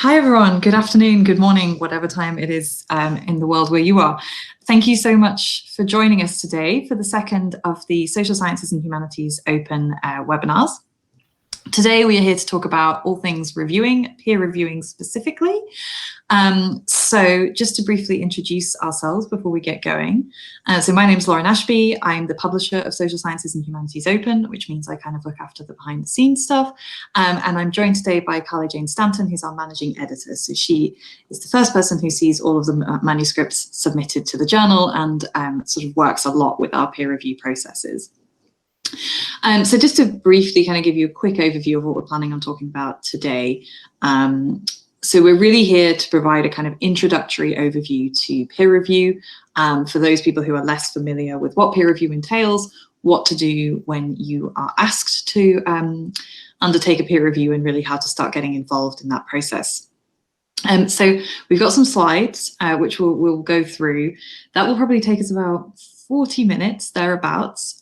Hi everyone, good afternoon, good morning, whatever time it is in the world where you are. Thank you so much for joining us today for the second of the Social Sciences and Humanities Open webinars. Today we are here to talk about all things reviewing, peer reviewing specifically. So just to briefly introduce ourselves before we get going. So my name is Ashby. I'm the publisher of Social Sciences and Humanities Open, which means I kind of look after the behind the scenes stuff. And I'm joined today by Carley-Jane Stanton, who's our managing editor. So she is the first person who sees all of the manuscripts submitted to the journal and sort of works a lot with our peer review processes. So just to briefly kind of give you a quick overview of what we're planning on talking about today. So we're really here to provide a kind of introductory overview to peer review for those people who are less familiar with what peer review entails, what to do when you are asked to undertake a peer review, and really how to start getting involved in that process. So we've got some slides which we'll go through. That will probably take us about 40 minutes, thereabouts.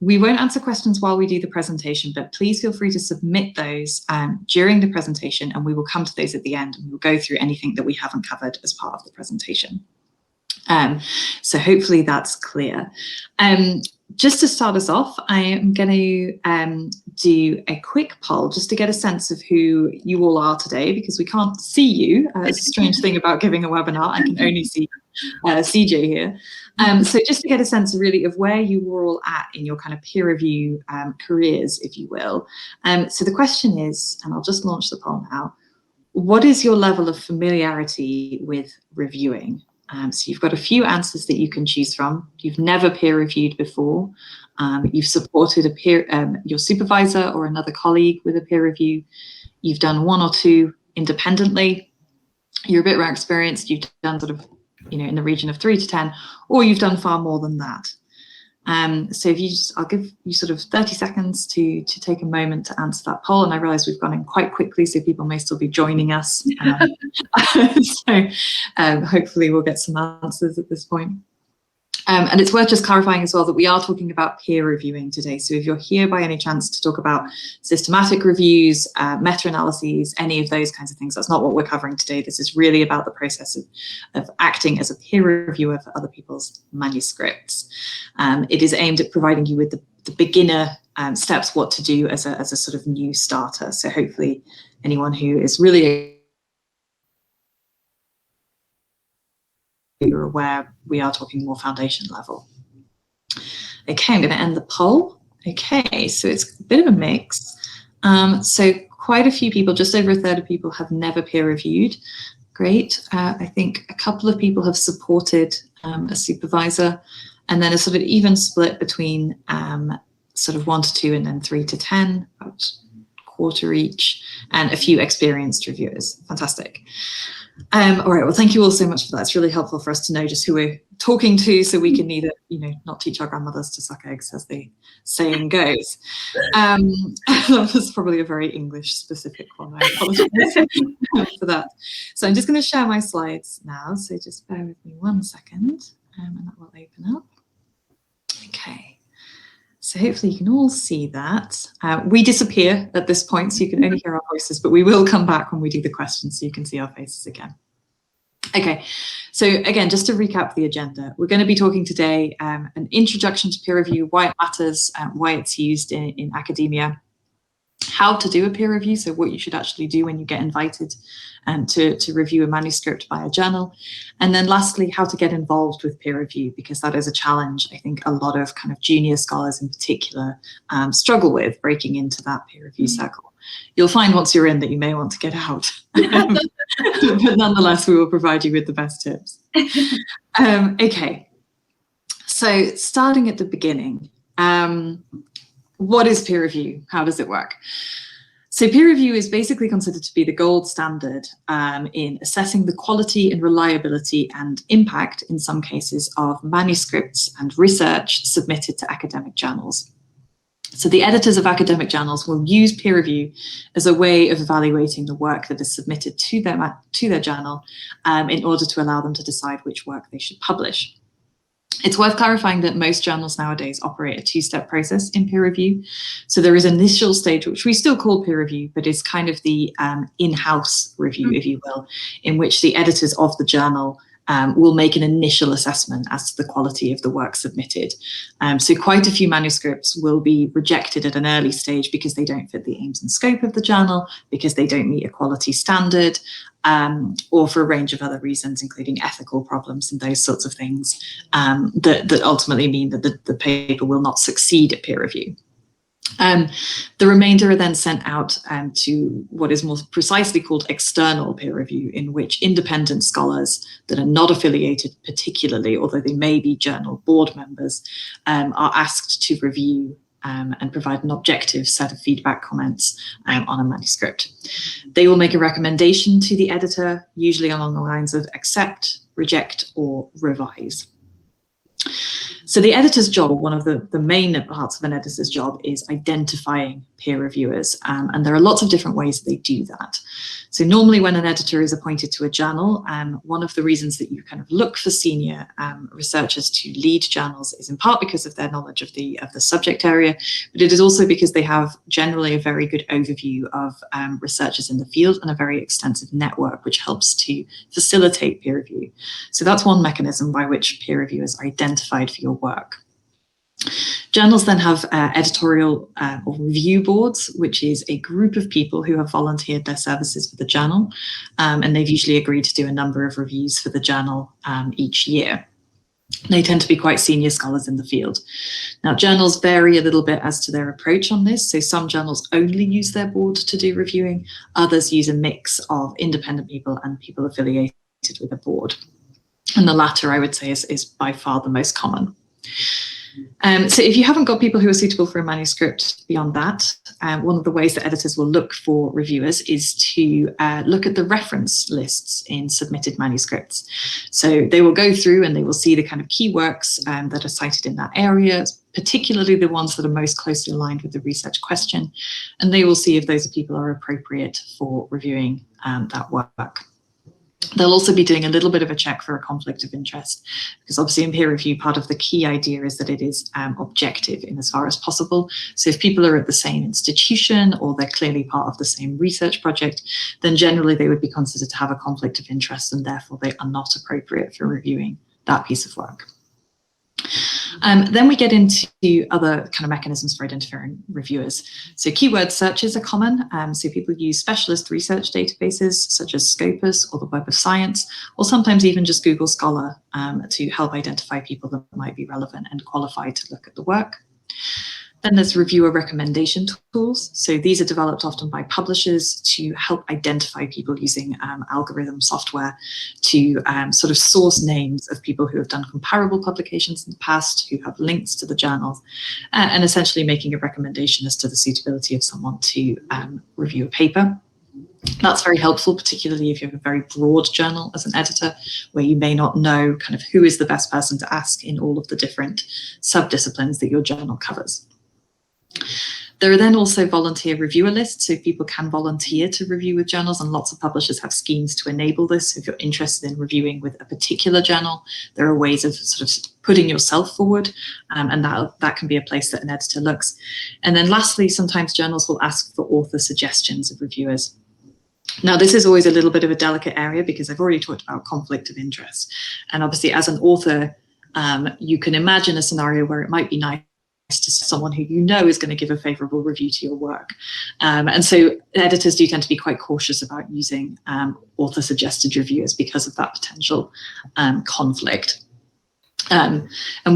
We won't answer questions while we do the presentation, but please feel free to submit those during the presentation, and we will come to those at the end, and we'll go through anything that we haven't covered as part of the presentation. So hopefully that's clear. Just to start us off, I am going to do a quick poll just to get a sense of who you all are today, because we can't see you. It's a strange thing about giving a webinar. I can only see CJ here. So just to get a sense really of where you were all at in your kind of peer review careers, if you will. So the question is, and I'll just launch the poll now, what is your level of familiarity with reviewing? So you've got a few answers that you can choose from. You've never peer reviewed before. You've supported a peer, your supervisor or another colleague with a peer review. You've done one or two independently. You're a bit more experienced. You've done sort of, in the region of 3 to 10, or you've done far more than that. So if you I'll give you sort of 30 seconds to take a moment to answer that poll. And I realize we've gone in quite quickly, so people may still be joining us. So hopefully we'll get some answers at this point. And it's worth just clarifying as well that we are talking about peer reviewing today. So if you're here by any chance to talk about systematic reviews, meta-analyses, any of those kinds of things, that's not what we're covering today. This is really about the process of acting as a peer reviewer for other people's manuscripts. It is aimed at providing you with the beginner steps, what to do as a sort of new starter. So hopefully anyone who is really you're aware we are talking more foundation level. Okay, I'm going to end the poll. Okay, so it's a bit of a mix. So quite a few people, just over a third of people, have never peer reviewed. Great. I think a couple of people have supported a supervisor, and then a sort of even split between sort of 1 to 2 and then 3 to 10, about quarter each, and a few experienced reviewers. Fantastic. All right, well, thank you all so much for that. It's really helpful for us to know just who we're talking to, so we can neither, not teach our grandmothers to suck eggs, as the saying goes. That was probably a very English-specific one. I apologize for that. So I'm just going to share my slides now, so just bear with me 1 second, and that will open up. Okay. So hopefully you can all see that. We disappear at this point, so you can only hear our voices, but we will come back when we do the questions so you can see our faces again. Okay, so again, just to recap the agenda, we're going to be talking today an introduction to peer review, why it matters, why it's used in academia, how to do a peer review, so what you should actually do when you get invited to review a manuscript by a journal. And then lastly, how to get involved with peer review, because that is a challenge I think a lot of kind of junior scholars in particular struggle with, breaking into that peer review circle. You'll find once you're in that you may want to get out, but nonetheless, we will provide you with the best tips. Okay, so starting at the beginning, what is peer review? How does it work? So peer review is basically considered to be the gold standard in assessing the quality and reliability and impact, in some cases, of manuscripts and research submitted to academic journals. So the editors of academic journals will use peer review as a way of evaluating the work that is submitted to their journal in order to allow them to decide which work they should publish. It's worth clarifying that most journals nowadays operate a two-step process in peer review. So there is an initial stage, which we still call peer review, but is kind of the in-house review, if you will, in which the editors of the journal will make an initial assessment as to the quality of the work submitted. So quite a few manuscripts will be rejected at an early stage because they don't fit the aims and scope of the journal, because they don't meet a quality standard, or for a range of other reasons, including ethical problems and those sorts of things, that ultimately mean that the paper will not succeed at peer review. The remainder are then sent out to what is more precisely called external peer review, in which independent scholars that are not affiliated particularly, although they may be journal board members, are asked to review and provide an objective set of feedback comments on a manuscript. They will make a recommendation to the editor, usually along the lines of accept, reject, or revise. So the editor's job, or one of the main parts of an editor's job, is identifying peer reviewers. And there are lots of different ways they do that. So normally when an editor is appointed to a journal, one of the reasons that you kind of look for senior researchers to lead journals is in part because of their knowledge of the subject area, but it is also because they have generally a very good overview of researchers in the field and a very extensive network, which helps to facilitate peer review. So that's one mechanism by which peer reviewers are identified for your work. Journals then have editorial or review boards, which is a group of people who have volunteered their services for the journal, and they've usually agreed to do a number of reviews for the journal each year. They tend to be quite senior scholars in the field. Now, journals vary a little bit as to their approach on this. So some journals only use their board to do reviewing. Others use a mix of independent people and people affiliated with a board. And the latter, I would say, is by far the most common. So if you haven't got people who are suitable for a manuscript beyond that, one of the ways that editors will look for reviewers is to look at the reference lists in submitted manuscripts. So they will go through and they will see the kind of key works that are cited in that area, particularly the ones that are most closely aligned with the research question, and they will see if those people are appropriate for reviewing that work. They'll also be doing a little bit of a check for a conflict of interest, because obviously in peer review, part of the key idea is that it is objective in as far as possible. So if people are at the same institution or they're clearly part of the same research project, then generally they would be considered to have a conflict of interest, and therefore they are not appropriate for reviewing that piece of work. Then we get into other kind of mechanisms for identifying reviewers. So keyword searches are common. So people use specialist research databases such as Scopus or the Web of Science, or sometimes even just Google Scholar to help identify people that might be relevant and qualified to look at the work. Then there's reviewer recommendation tools. So these are developed often by publishers to help identify people using algorithm software to sort of source names of people who have done comparable publications in the past, who have links to the journals, and essentially making a recommendation as to the suitability of someone to review a paper. That's very helpful, particularly if you have a very broad journal as an editor, where you may not know kind of who is the best person to ask in all of the different subdisciplines that your journal covers. There are then also volunteer reviewer lists, so people can volunteer to review with journals, and lots of publishers have schemes to enable this. So if you're interested in reviewing with a particular journal, there are ways of sort of putting yourself forward, and that can be a place that an editor looks. And then lastly, sometimes journals will ask for author suggestions of reviewers. Now, this is always a little bit of a delicate area because I've already talked about conflict of interest. And obviously, as an author, you can imagine a scenario where it might be nice to someone who you know is going to give a favourable review to your work. And so editors do tend to be quite cautious about using author-suggested reviewers because of that potential conflict. And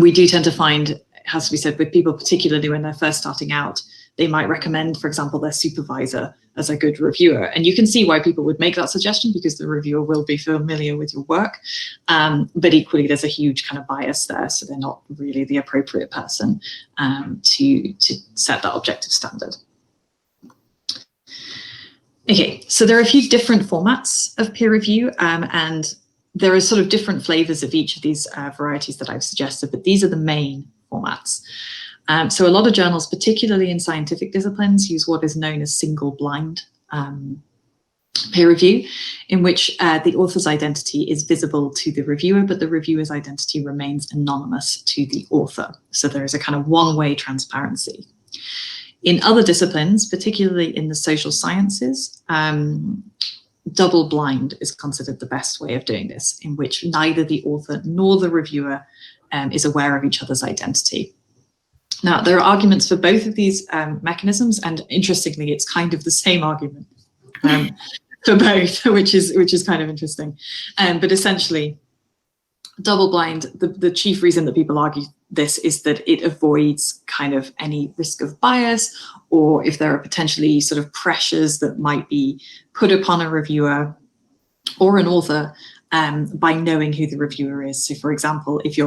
we do tend to find, it has to be said, with people, particularly when they're first starting out, they might recommend, for example, their supervisor as a good reviewer. And you can see why people would make that suggestion, because the reviewer will be familiar with your work. But equally, there's a huge kind of bias there. So they're not really the appropriate person to set that objective standard. Okay, so there are a few different formats of peer review, and there are sort of different flavors of each of these varieties that I've suggested, but these are the main formats. So a lot of journals, particularly in scientific disciplines, use what is known as single blind peer review, in which the author's identity is visible to the reviewer, but the reviewer's identity remains anonymous to the author. So there is a kind of one-way transparency. In other disciplines, particularly in the social sciences, double blind is considered the best way of doing this, in which neither the author nor the reviewer is aware of each other's identity. Now, there are arguments for both of these mechanisms, and interestingly, it's kind of the same argument for both, which is kind of interesting. But essentially, double blind, the chief reason that people argue this is that it avoids kind of any risk of bias, or if there are potentially sort of pressures that might be put upon a reviewer or an author by knowing who the reviewer is. So for example, if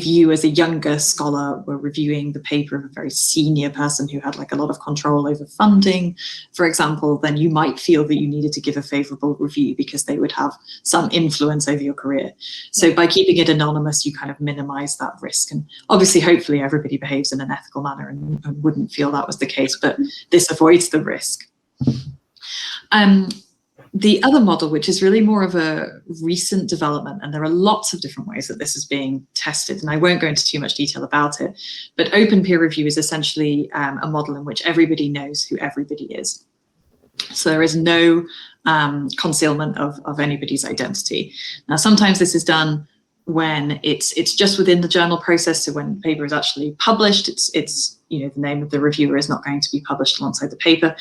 you as a younger scholar were reviewing the paper of a very senior person who had like a lot of control over funding, for example, then you might feel that you needed to give a favorable review because they would have some influence over your career. So by keeping it anonymous, you kind of minimize that risk. And obviously, hopefully everybody behaves in an ethical manner and wouldn't feel that was the case, but this avoids the risk. The other model, which is really more of a recent development, and there are lots of different ways that this is being tested, and I won't go into too much detail about it, but open peer review is essentially a model in which everybody knows who everybody is. So there is no concealment of anybody's identity. Now, sometimes this is done when it's just within the journal process. So when the paper is actually published, it's the name of the reviewer is not going to be published alongside the paper.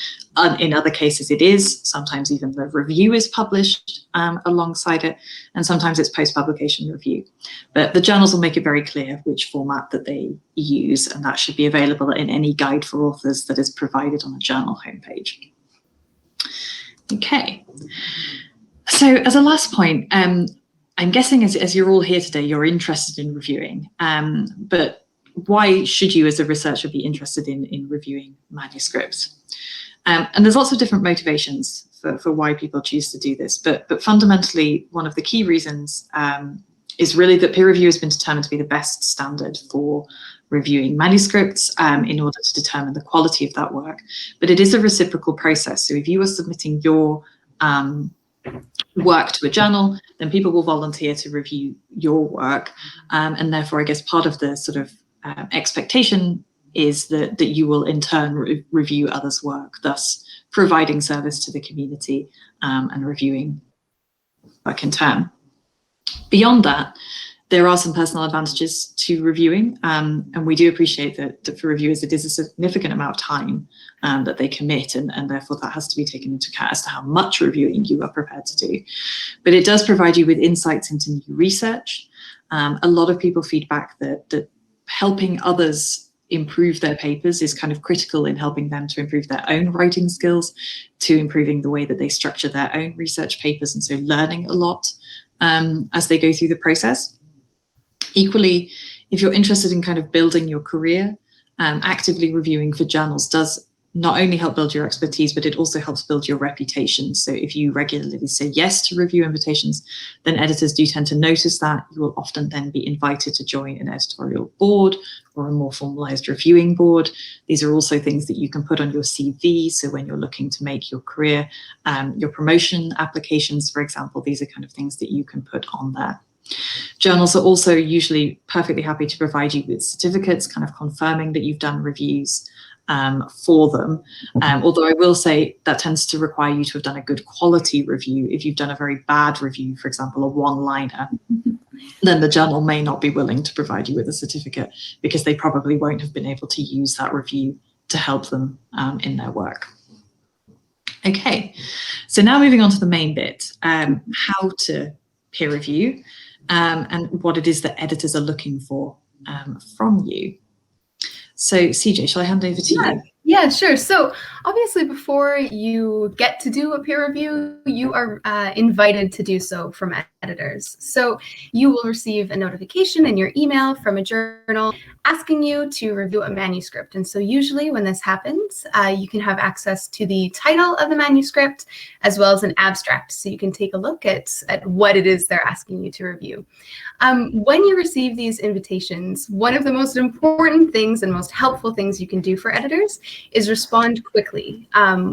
In other cases, it is. Sometimes even the review is published alongside it, and sometimes it's post-publication review. But the journals will make it very clear which format that they use, and that should be available in any guide for authors that is provided on the journal homepage. Okay. So as a last point, I'm guessing as you're all here today, you're interested in reviewing, but why should you as a researcher be interested in reviewing manuscripts? And there's lots of different motivations for why people choose to do this, but fundamentally, one of the key reasons is really that peer review has been determined to be the best standard for reviewing manuscripts in order to determine the quality of that work. But it is a reciprocal process. So if you are submitting your work to a journal, then people will volunteer to review your work. And therefore, I guess part of the sort of expectation is that you will in turn review others' work, thus providing service to the community and reviewing work in turn. Beyond that, there are some personal advantages to reviewing, and we do appreciate that for reviewers it is a significant amount of time that they commit, and therefore that has to be taken into account as to how much reviewing you are prepared to do. But it does provide you with insights into new research. A lot of people feedback that helping others improve their papers is kind of critical in helping them to improve their own writing skills, to improving the way that they structure their own research papers, and so learning a lot as they go through the process. Equally, if you're interested in kind of building your career, actively reviewing for journals does not only help build your expertise, but it also helps build your reputation. So if you regularly say yes to review invitations, then editors do tend to notice that. You will often then be invited to join an editorial board or a more formalized reviewing board. These are also things that you can put on your CV. So when you're looking to make your career, your promotion applications, for example, these are kind of things that you can put on there. Journals are also usually perfectly happy to provide you with certificates, kind of confirming that you've done reviews for them. Although I will say that tends to require you to have done a good quality review. If you've done a very bad review, for example, a one-liner, then the journal may not be willing to provide you with a certificate because they probably won't have been able to use that review to help them in their work. Okay, so now moving on to the main bit, how to peer review and what it is that editors are looking for from you. So CJ, shall I hand over to you? Yeah, sure. So obviously before you get to do a peer review, you are invited to do so from editors. So you will receive a notification in your email from a journal asking you to review a manuscript. And so usually when this happens, you can have access to the title of the manuscript as well as an abstract. So you can take a look at what it is they're asking you to review. When you receive these invitations, one of the most important things and most helpful things you can do for editors is respond quickly,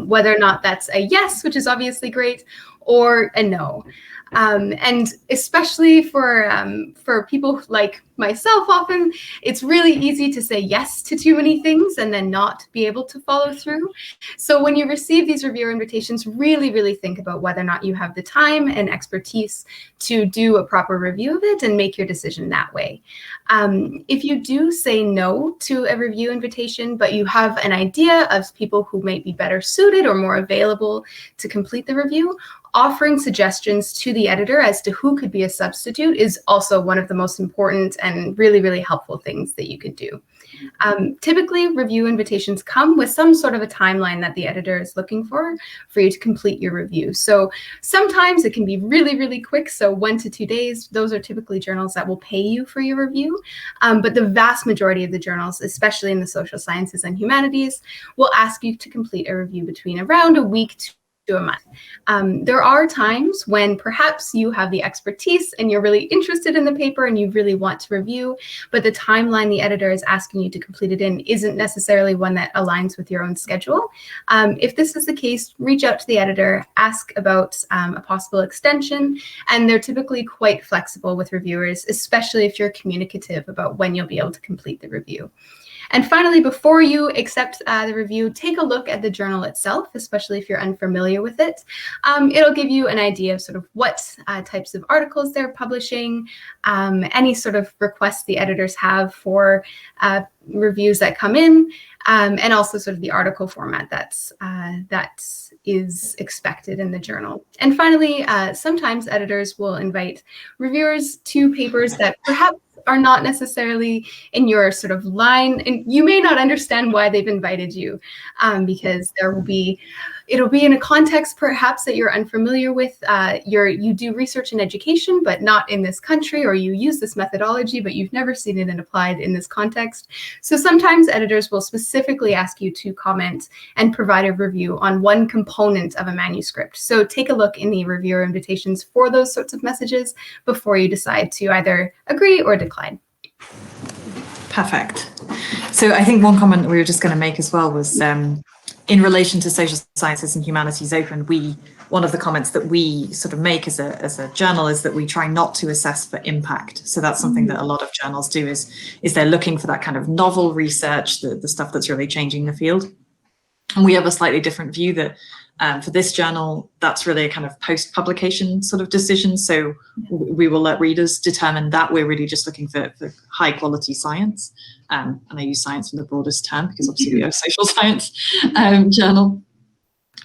whether or not that's a yes, which is obviously great, or a no. And especially for people like myself, often it's really easy to say yes to too many things and then not be able to follow through. So when you receive these reviewer invitations, really, really think about whether or not you have the time and expertise to do a proper review of it and make your decision that way. If you do say no to a review invitation, but you have an idea of people who might be better suited or more available to complete the review, offering suggestions to the editor as to who could be a substitute is also one of the most important and really, really helpful things that you could do. Typically, review invitations come with some sort of a timeline that the editor is looking for you to complete your review. So sometimes it can be really, really quick. So 1 to 2 days, those are typically journals that will pay you for your review. But the vast majority of the journals, especially in the social sciences and humanities, will ask you to complete a review between around a week to a month. There are times when perhaps you have the expertise and you're really interested in the paper and you really want to review, but the timeline the editor is asking you to complete it in isn't necessarily one that aligns with your own schedule. If this is the case, reach out to the editor, ask about a possible extension, and they're typically quite flexible with reviewers, especially if you're communicative about when you'll be able to complete the review. And finally, before you accept the review, take a look at the journal itself, especially if you're unfamiliar with it. It'll give you an idea of sort of what types of articles they're publishing, any sort of requests the editors have for reviews that come in, and also sort of the article format that is expected in the journal. And finally, sometimes editors will invite reviewers to papers that perhaps are not necessarily in your sort of line, and you may not understand why they've invited you, because it'll be in a context perhaps that you're unfamiliar with. You do research and education, but not in this country, or you use this methodology, but you've never seen it applied in this context. So sometimes editors will specifically ask you to comment and provide a review on one component of a manuscript. So take a look in the reviewer invitations for those sorts of messages before you decide to either agree or decline. Perfect. So I think one comment we were just going to make as well was in relation to Social Sciences and Humanities Open, one of the comments that we sort of make as a journal is that we try not to assess for impact. So that's something that a lot of journals do is they're looking for that kind of novel research, the stuff that's really changing the field. And we have a slightly different view that for this journal, that's really a kind of post-publication sort of decision. So we will let readers determine that we're really just looking for high quality science. And I use science in the broadest term because obviously we are a social science journal.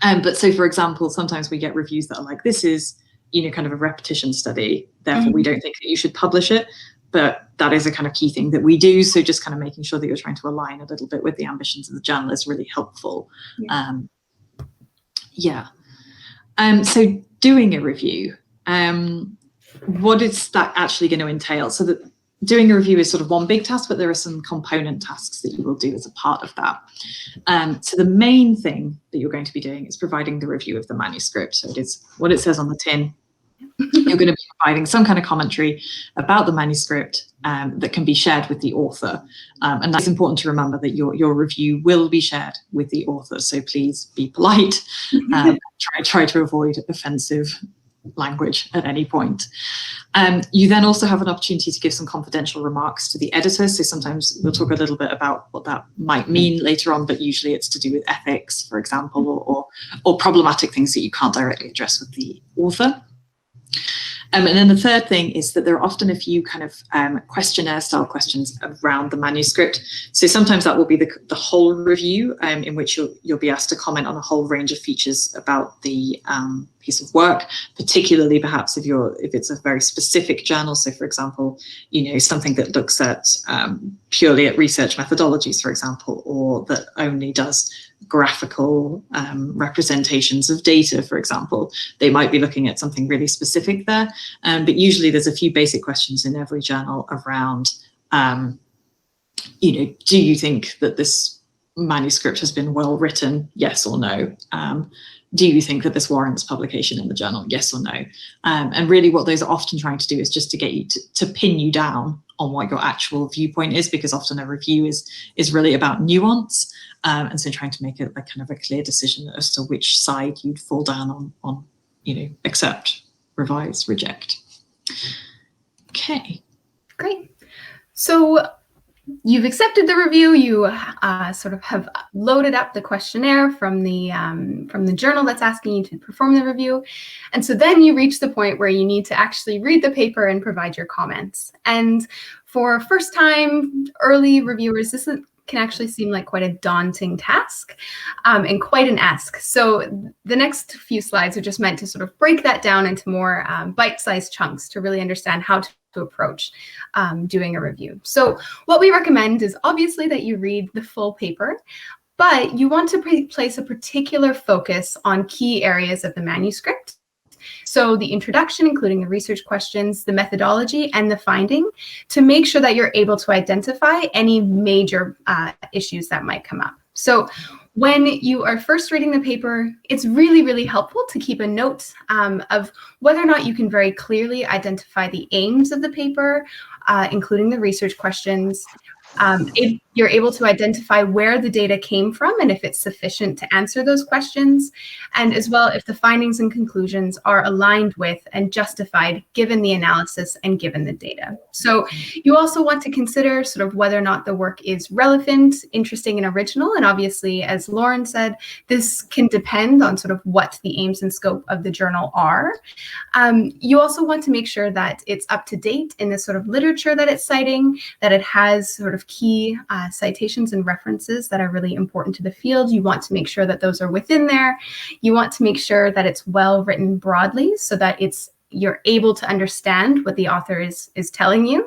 But so, for example, sometimes we get reviews that are like, this is, kind of a repetition study. Therefore, we don't think that you should publish it. But that is a kind of key thing that we do. So just kind of making sure that you're trying to align a little bit with the ambitions of the journal is really helpful. So doing a review, what is that actually going to entail? So that doing a review is sort of one big task, but there are some component tasks that you will do as a part of that. So the main thing that you're going to be doing is providing the review of the manuscript. So it is what it says on the tin. You're going to be providing some kind of commentary about the manuscript that can be shared with the author. And that's important to remember that your review will be shared with the author. So please be polite. Try to avoid offensive language at any point. You then also have an opportunity to give some confidential remarks to the editor. So sometimes we'll talk a little bit about what that might mean later on, but usually it's to do with ethics, for example, or problematic things that you can't directly address with the author. And then the third thing is that there are often a few kind of questionnaire style questions around the manuscript. So sometimes that will be the whole review in which you'll be asked to comment on a whole range of features about the piece of work, particularly perhaps if it's a very specific journal. So for example, something that looks at purely at research methodologies, for example, or that only does graphical representations of data, for example. They might be looking at something really specific there. But usually there's a few basic questions in every journal around, do you think that this manuscript has been well written, yes or no? Do you think that this warrants publication in the journal, yes or no? And really what those are often trying to do is just to get you to pin you down on what your actual viewpoint is, because often a review is really about nuance. And so trying to make a kind of a clear decision as to which side you'd fall down on, accept, revise, reject. Okay. Great. So you've accepted the review. You sort of have loaded up the questionnaire from the journal that's asking you to perform the review. And so then you reach the point where you need to actually read the paper and provide your comments. And for first-time early reviewers, this can actually seem like quite a daunting task and quite an ask. So the next few slides are just meant to sort of break that down into more bite-sized chunks to really understand how to approach doing a review. So what we recommend is obviously that you read the full paper, but you want to place a particular focus on key areas of the manuscript. So the introduction, including the research questions, the methodology, and the finding, to make sure that you're able to identify any major issues that might come up. So when you are first reading the paper, it's really, really helpful to keep a note of whether or not you can very clearly identify the aims of the paper, including the research questions. If you're able to identify where the data came from and if it's sufficient to answer those questions, and as well if the findings and conclusions are aligned with and justified given the analysis and given the data. So you also want to consider sort of whether or not the work is relevant, interesting, and original. And obviously, as Lauren said, this can depend on sort of what the aims and scope of the journal are. You also want to make sure that it's up to date in the sort of literature that it's citing, that it has sort of key citations and references that are really important to the field. You want to make sure that those are within there. You want to make sure that it's well written broadly so that you're able to understand what the author is telling you.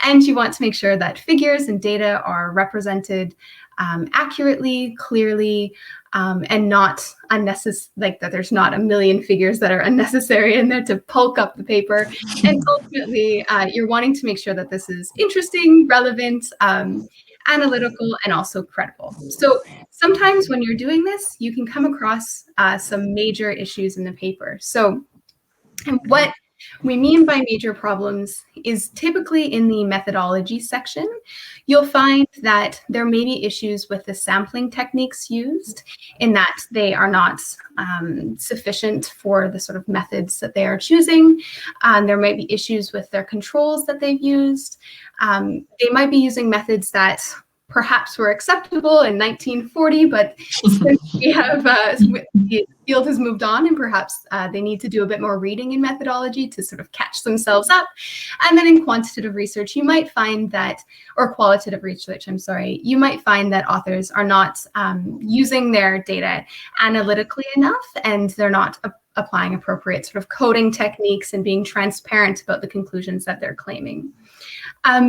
And you want to make sure that figures and data are represented accurately, clearly, and not unnecessary, like that there's not a million figures that are unnecessary in there to bulk up the paper. And ultimately, you're wanting to make sure that this is interesting, relevant, analytical, and also credible. So sometimes when you're doing this, you can come across some major issues in the paper. So what we mean by major problems is typically in the methodology section. You'll find that there may be issues with the sampling techniques used, in that they are not sufficient for the sort of methods that they are choosing. There might be issues with their controls that they've used. They might be using methods that perhaps were acceptable in 1940, but since we have the field has moved on, and perhaps they need to do a bit more reading in methodology to sort of catch themselves up. And then in quantitative research, you might find that, or qualitative research, I'm sorry, you might find that authors are not using their data analytically enough, and they're not applying appropriate sort of coding techniques and being transparent about the conclusions that they're claiming.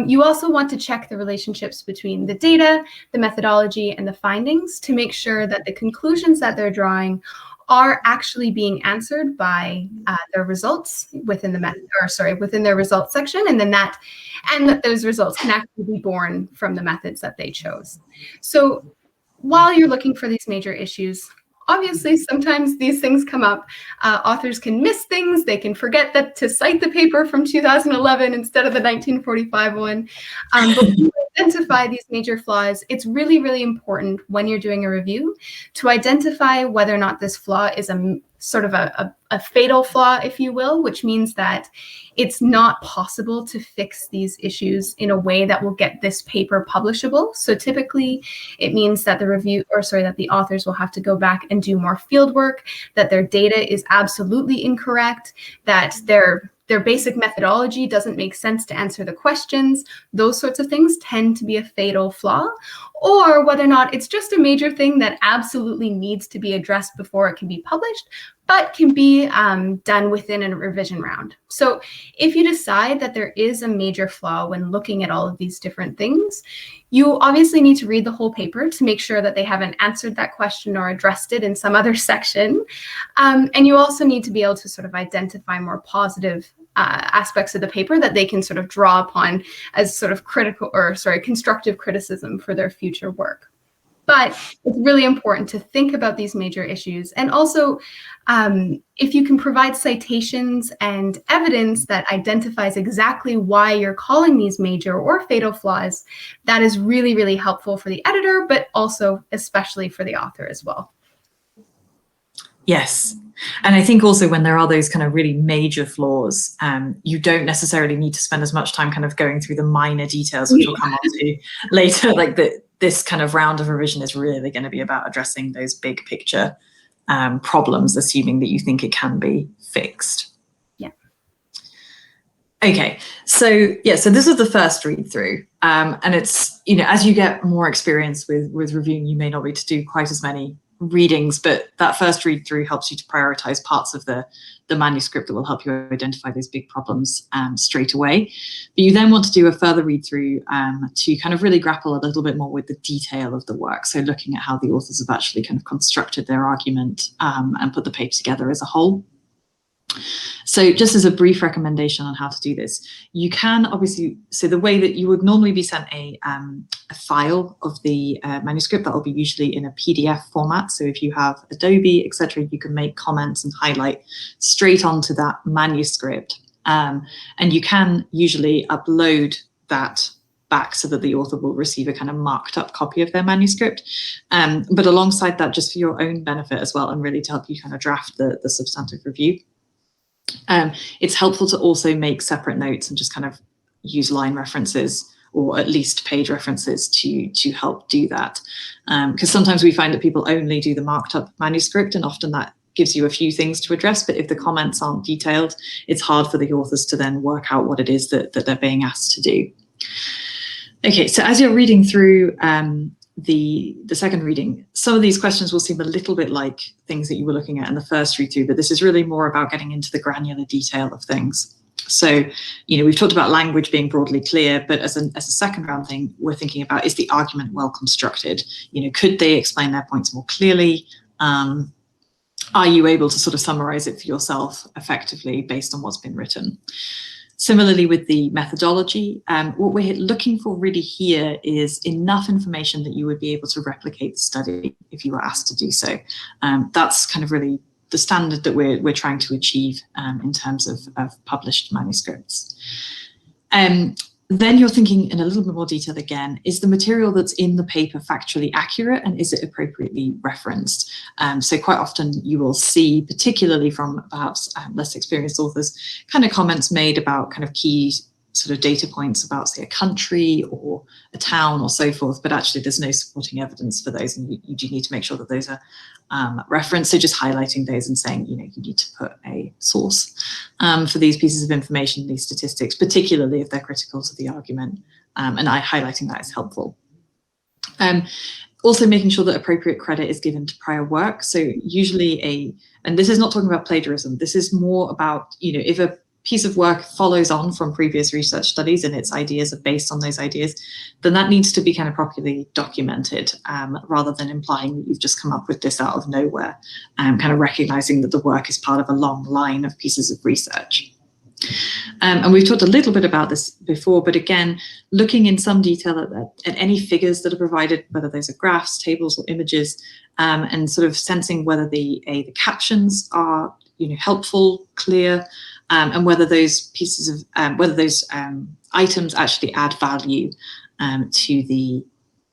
You also want to check the relationships between the data, the methodology, and the findings to make sure that the conclusions that they're drawing are actually being answered by their results within the within their results section, and that those results can actually be born from the methods that they chose. So while you're looking for these major issues, obviously, sometimes these things come up. Authors can miss things. They can forget to cite the paper from 2011 instead of the 1945 one. But when you identify these major flaws, it's really, really important when you're doing a review to identify whether or not this flaw is a sort of a fatal flaw, if you will, which means that it's not possible to fix these issues in a way that will get this paper publishable. So typically it means that the authors will have to go back and do more field work, that their data is absolutely incorrect, that their basic methodology doesn't make sense to answer the questions. Those sorts of things tend to be a fatal flaw, or whether or not it's just a major thing that absolutely needs to be addressed before it can be published, but can be done within a revision round. So if you decide that there is a major flaw when looking at all of these different things, you obviously need to read the whole paper to make sure that they haven't answered that question or addressed it in some other section. And you also need to be able to sort of identify more positive aspects of the paper that they can sort of draw upon as sort of constructive criticism for their future work. But it's really important to think about these major issues. And also, if you can provide citations and evidence that identifies exactly why you're calling these major or fatal flaws, that is really, really helpful for the editor, but also especially for the author as well. Yes. And I think also when there are those kind of really major flaws, you don't necessarily need to spend as much time kind of going through the minor details, which we'll come on to later. Like this kind of round of revision is really going to be about addressing those big picture problems, assuming that you think it can be fixed. Yeah. Okay, so yeah, so this is the first read through, and it's, you know, as you get more experience with reviewing, you may not need to do quite as many readings, but that first read through helps you to prioritize parts of the manuscript that will help you identify those big problems straight away. But you then want to do a further read through to kind of really grapple a little bit more with the detail of the work. So looking at how the authors have actually kind of constructed their argument and put the paper together as a whole. So just as a brief recommendation on how to do this, you can obviously, so the way that you would normally be sent a file of the manuscript, that will be usually in a PDF format. So if you have Adobe, etc., you can make comments and highlight straight onto that manuscript. And you can usually upload that back so that the author will receive a kind of marked up copy of their manuscript. But alongside that, just for your own benefit as well, and really to help you kind of draft the substantive review. It's helpful to also make separate notes and just kind of use line references or at least page references to help do that. Because sometimes we find that people only do the marked up manuscript, and often that gives you a few things to address, but if the comments aren't detailed, it's hard for the authors to then work out what it is that they're being asked to do. Okay, so as you're reading through the second reading, some of these questions will seem a little bit like things that you were looking at in the first read through, but this is really more about getting into the granular detail of things. So, you know, we've talked about language being broadly clear, but as a second round thing, we're thinking about, is the argument well constructed? You know, could they explain their points more clearly? Are you able to sort of summarize it for yourself effectively based on what's been written? Similarly with the methodology, what we're looking for really here is enough information that you would be able to replicate the study if you were asked to do so. That's kind of really the standard that we're trying to achieve in terms of published manuscripts. Then you're thinking in a little bit more detail again, is the material that's in the paper factually accurate and is it appropriately referenced? So quite often you will see, particularly from perhaps less experienced authors, kind of comments made about kind of key sort of data points about, say, a country or a town or so forth, but actually there's no supporting evidence for those, and you do need to make sure that those are referenced. So just highlighting those and saying, you know, you need to put a source for these pieces of information, these statistics, particularly if they're critical to the argument, and highlighting that is helpful. Also making sure that appropriate credit is given to prior work. So usually and this is not talking about plagiarism, this is more about, you know, if a piece of work follows on from previous research studies and its ideas are based on those ideas, then that needs to be kind of properly documented, rather than implying that you've just come up with this out of nowhere, kind of recognizing that the work is part of a long line of pieces of research. And we've talked a little bit about this before, but again, looking in some detail at any figures that are provided, whether those are graphs, tables, or images, and sort of sensing whether the captions are, you know, helpful, clear, and whether those pieces of items actually add value to the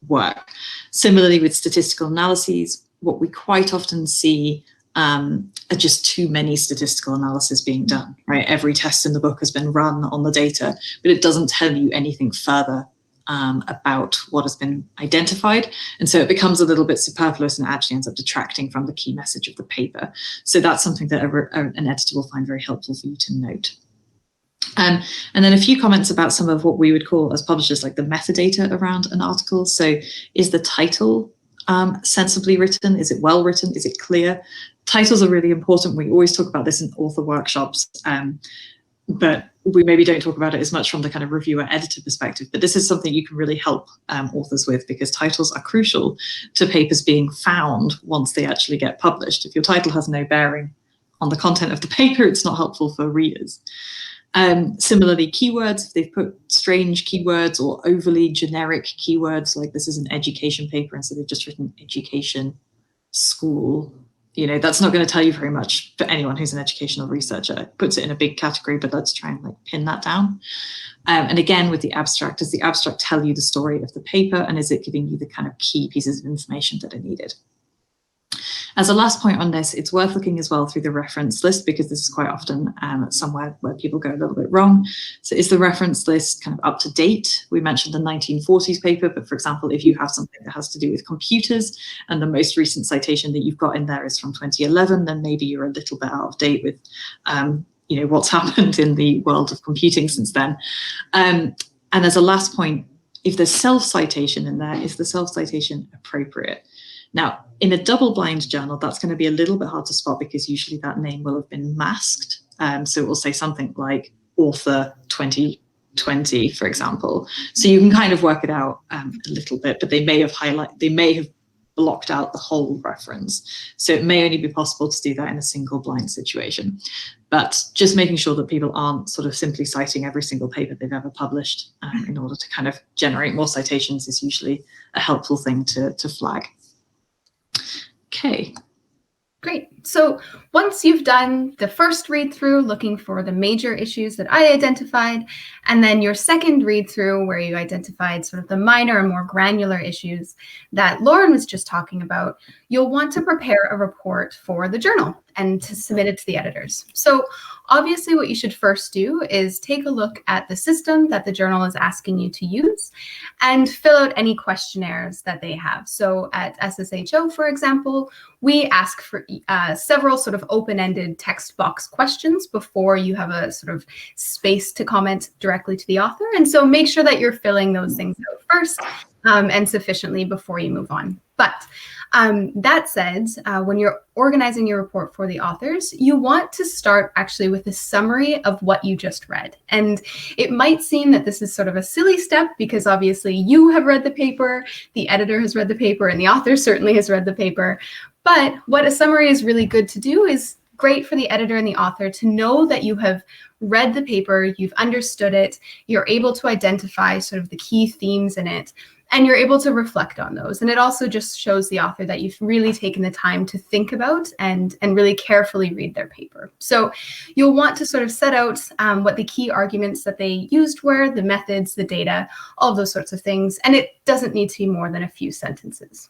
work. Similarly with statistical analyses, what we quite often see are just too many statistical analyses being done, right? Every test in the book has been run on the data, but it doesn't tell you anything further about what has been identified. And so it becomes a little bit superfluous and actually ends up detracting from the key message of the paper. So that's something that an editor will find very helpful for you to note. And then a few comments about some of what we would call as publishers like the metadata around an article. So is the title sensibly written? Is it well written? Is it clear? Titles are really important. We always talk about this in author workshops, but we maybe don't talk about it as much from the kind of reviewer editor perspective, but this is something you can really help authors with, because titles are crucial to papers being found once they actually get published. If your title has no bearing on the content of the paper, it's not helpful for readers. Similarly, keywords, if they've put strange keywords or overly generic keywords, like this is an education paper instead of just written education, school, that's not going to tell you very much for anyone who's an educational researcher. It puts it in a big category, but let's try and pin that down. And again, with the abstract, does the abstract tell you the story of the paper, and is it giving you the kind of key pieces of information that are needed? As a last point on this, it's worth looking as well through the reference list, because this is quite often somewhere where people go a little bit wrong. So is the reference list kind of up to date? We mentioned the 1940s paper, but for example, if you have something that has to do with computers and the most recent citation that you've got in there is from 2011, then maybe you're a little bit out of date with what's happened in the world of computing since then. And as a last point, if there's self-citation in there, is the self-citation appropriate? Now, in a double-blind journal, that's going to be a little bit hard to spot because usually that name will have been masked. So it will say something like author 2020, for example. So you can kind of work it out a little bit, but they may have blocked out the whole reference. So it may only be possible to do that in a single blind situation. But just making sure that people aren't sort of simply citing every single paper they've ever published in order to kind of generate more citations is usually a helpful thing to flag. Okay. Great. So once you've done the first read through looking for the major issues that I identified, and then your second read through where you identified sort of the minor and more granular issues that Lauren was just talking about, you'll want to prepare a report for the journal and to submit it to the editors. So obviously what you should first do is take a look at the system that the journal is asking you to use and fill out any questionnaires that they have. So at SSHO, for example, we ask for several sort of open-ended text box questions before you have a sort of space to comment directly to the author. And so make sure that you're filling those things out first and sufficiently before you move on. But that said, when you're organizing your report for the authors, you want to start actually with a summary of what you just read. And it might seem that this is sort of a silly step because obviously you have read the paper, the editor has read the paper, and the author certainly has read the paper. But what a summary is really good to do is great for the editor and the author to know that you have read the paper, you've understood it, you're able to identify sort of the key themes in it, and you're able to reflect on those. And it also just shows the author that you've really taken the time to think about and really carefully read their paper. So you'll want to sort of set out what the key arguments that they used were, the methods, the data, all those sorts of things. And it doesn't need to be more than a few sentences.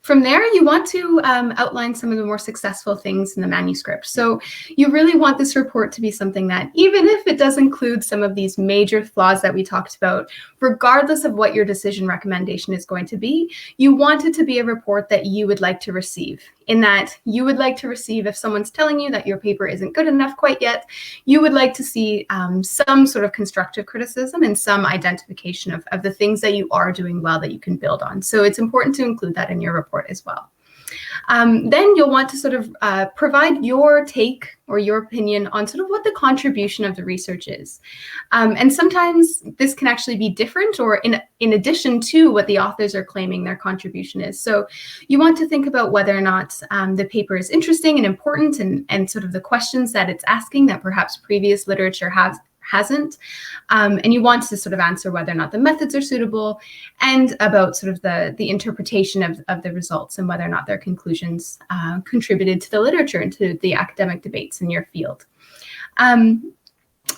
From there, you want to outline some of the more successful things in the manuscript. So you really want this report to be something that, even if it does include some of these major flaws that we talked about, regardless of what your decision recommendation is going to be, you want it to be a report that you would like to receive. In that you would like to receive, if someone's telling you that your paper isn't good enough quite yet, you would like to see some sort of constructive criticism and some identification of the things that you are doing well that you can build on. So it's important to include that in your report as well. Then you'll want to sort of provide your take or your opinion on sort of what the contribution of the research is. And sometimes this can actually be different or in addition to what the authors are claiming their contribution is. So you want to think about whether or not the paper is interesting and important and sort of the questions that it's asking that perhaps previous literature hasn't. And you want to sort of answer whether or not the methods are suitable and about sort of the interpretation of the results and whether or not their conclusions contributed to the literature and to the academic debates in your field.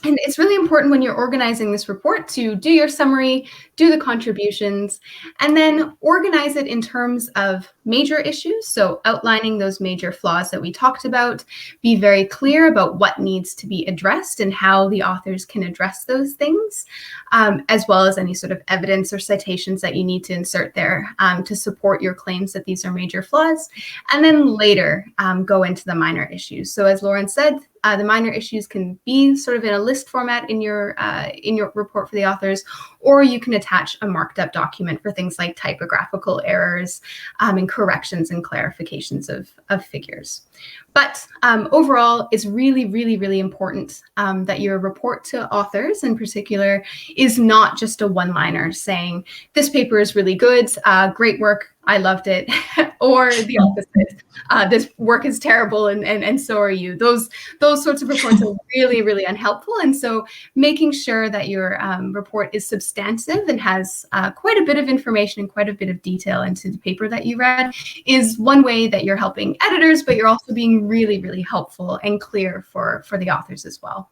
And it's really important when you're organizing this report to do your summary, do the contributions, and then organize it in terms of major issues. So outlining those major flaws that we talked about, be very clear about what needs to be addressed and how the authors can address those things, as well as any sort of evidence or citations that you need to insert there to support your claims that these are major flaws. And then later go into the minor issues. So as Lauren said, the minor issues can be sort of in a list format in your report for the authors, or you can attach a marked up document for things like typographical errors and corrections and clarifications of figures. But overall, it's really, really, really important that your report to authors in particular is not just a one-liner saying, this paper is really good, great work, I loved it, or the opposite. This work is terrible and so are you. Those sorts of reports are really, really unhelpful. And so making sure that your report is substantive and has quite a bit of information and quite a bit of detail into the paper that you read is one way that you're helping editors, but you're also being really, really helpful and clear for the authors as well.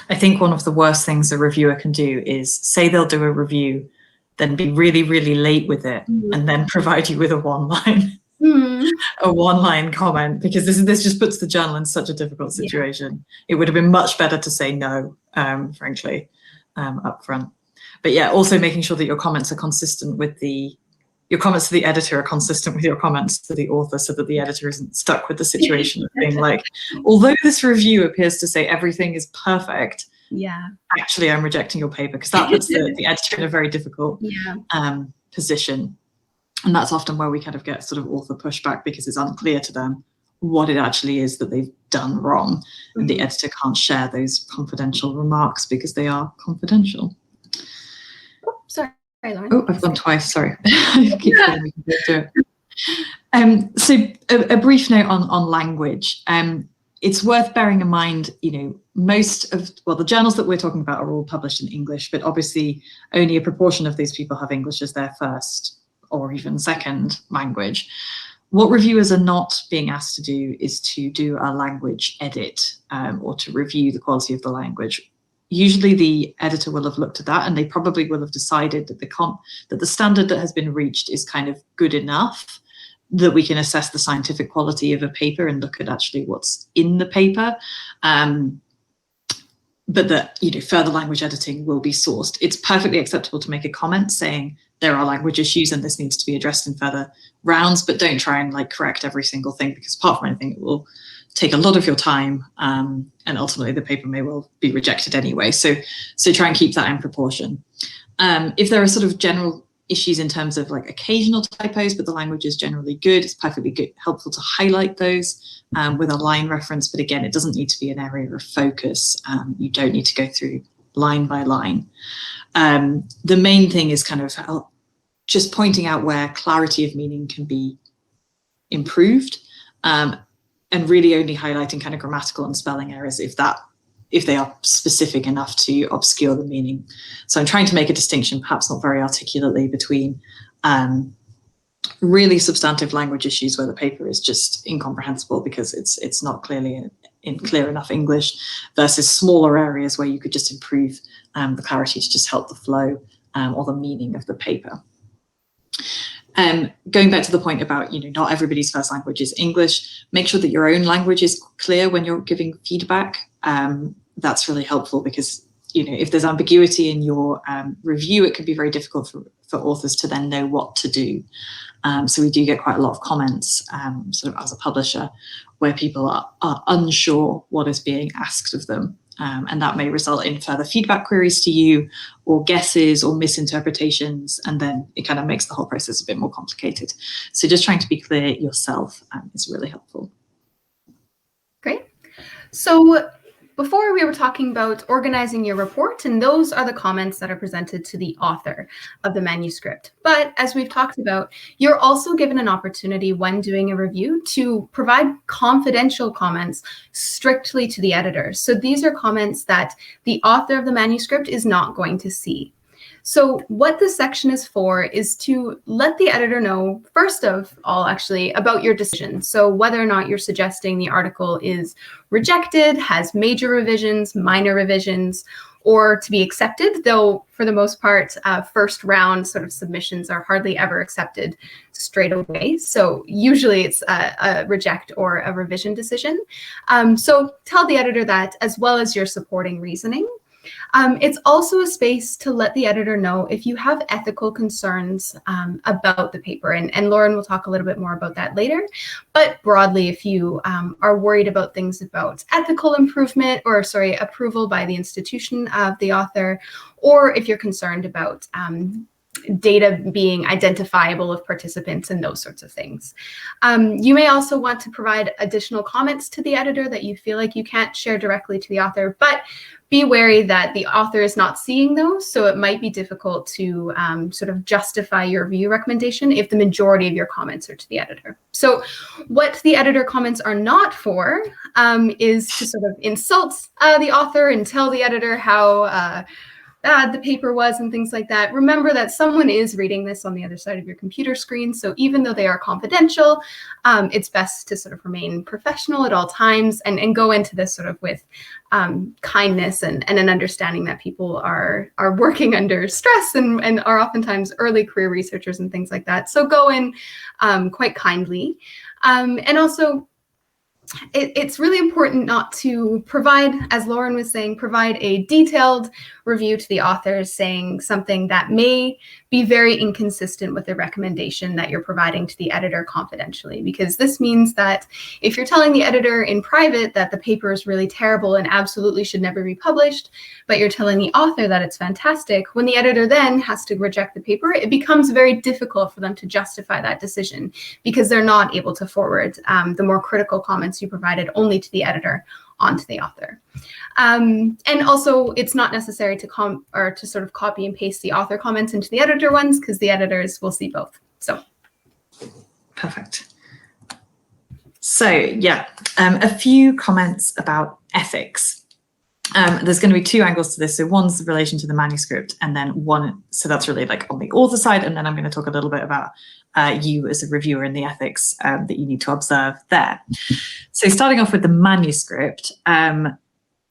I think one of the worst things a reviewer can do is say they'll do a review, then be really, really late with it, and then provide you with a one-line a one-line comment, because this just puts the journal in such a difficult situation. It would have been much better to say no, frankly, up front. But yeah, also making sure that your comments are consistent with your comments to the editor are consistent with your comments to the author, so that the editor isn't stuck with the situation of being like, although this review appears to say everything is perfect, actually I'm rejecting your paper, because that puts the editor in a very difficult position. And that's often where we kind of get sort of author pushback, because it's unclear to them what it actually is that they've done wrong. And the editor can't share those confidential remarks because they are confidential. Oh, sorry, Lauren. Oh, I've gone twice, sorry. I keep forgetting we can both do it. So a brief note on language. It's worth bearing in mind, most of, the journals that we're talking about are all published in English, but obviously only a proportion of these people have English as their first or even second language. What reviewers are not being asked to do is to do a language edit or to review the quality of the language. Usually the editor will have looked at that, and they probably will have decided that the standard that has been reached is kind of good enough that we can assess the scientific quality of a paper and look at actually what's in the paper. But that further language editing will be sourced. It's perfectly acceptable to make a comment saying there are language issues and this needs to be addressed in further rounds, but don't try and correct every single thing, because apart from anything, it will take a lot of your time, and ultimately the paper may well be rejected anyway. So try and keep that in proportion. If there are sort of general issues in terms of occasional typos, but the language is generally good, it's perfectly good, helpful to highlight those with a line reference. But again, it doesn't need to be an area of focus. You don't need to go through line by line. The main thing is kind of just pointing out where clarity of meaning can be improved, and really only highlighting kind of grammatical and spelling errors if they are specific enough to obscure the meaning. So I'm trying to make a distinction, perhaps not very articulately, between really substantive language issues where the paper is just incomprehensible because it's not clearly in clear enough English, versus smaller areas where you could just improve the clarity to just help the flow or the meaning of the paper. Going back to the point about, not everybody's first language is English, make sure that your own language is clear when you're giving feedback. That's really helpful, because, if there's ambiguity in your review, it can be very difficult for authors to then know what to do. So we do get quite a lot of comments sort of as a publisher where people are unsure what is being asked of them. And that may result in further feedback queries to you, or guesses or misinterpretations, and then it kind of makes the whole process a bit more complicated. So just trying to be clear yourself is really helpful. Great. So before we were talking about organizing your report, and those are the comments that are presented to the author of the manuscript. But as we've talked about, you're also given an opportunity when doing a review to provide confidential comments strictly to the editor. So these are comments that the author of the manuscript is not going to see. So what this section is for is to let the editor know, first of all, actually, about your decision. So whether or not you're suggesting the article is rejected, has major revisions, minor revisions, or to be accepted, though for the most part, first round sort of submissions are hardly ever accepted straight away. So usually it's a reject or a revision decision. So tell the editor that, as well as your supporting reasoning. It's also a space to let the editor know if you have ethical concerns about the paper. And Lauren will talk a little bit more about that later. But broadly, if you are worried about things about ethical improvement, or approval by the institution of the author, or if you're concerned about data being identifiable of participants and those sorts of things. You may also want to provide additional comments to the editor that you feel like you can't share directly to the author, but be wary that the author is not seeing those, so it might be difficult to sort of justify your review recommendation if the majority of your comments are to the editor. So what the editor comments are not for is to sort of insult the author and tell the editor how bad the paper was and things like that. Remember that someone is reading this on the other side of your computer screen, so even though they are confidential, it's best to sort of remain professional at all times and go into this sort of with kindness and an understanding that people are working under stress and are oftentimes early career researchers and things like that. So go in quite kindly. And also, it's really important not to provide, as Lauren was saying, provide a detailed review to the authors saying something that may be very inconsistent with the recommendation that you're providing to the editor confidentially, because this means that if you're telling the editor in private that the paper is really terrible and absolutely should never be published, but you're telling the author that it's fantastic, when the editor then has to reject the paper, it becomes very difficult for them to justify that decision because they're not able to forward the more critical comments you provided only to the editor onto the author. And also, it's not necessary to sort of copy and paste the author comments into the editor ones, because the editors will see both. So, perfect. So yeah, a few comments about ethics. There's going to be two angles to this. So one's in relation to the manuscript, and then one, so that's really like on the author side, and then I'm going to talk a little bit about you as a reviewer and the ethics that you need to observe there. So starting off with the manuscript, certainly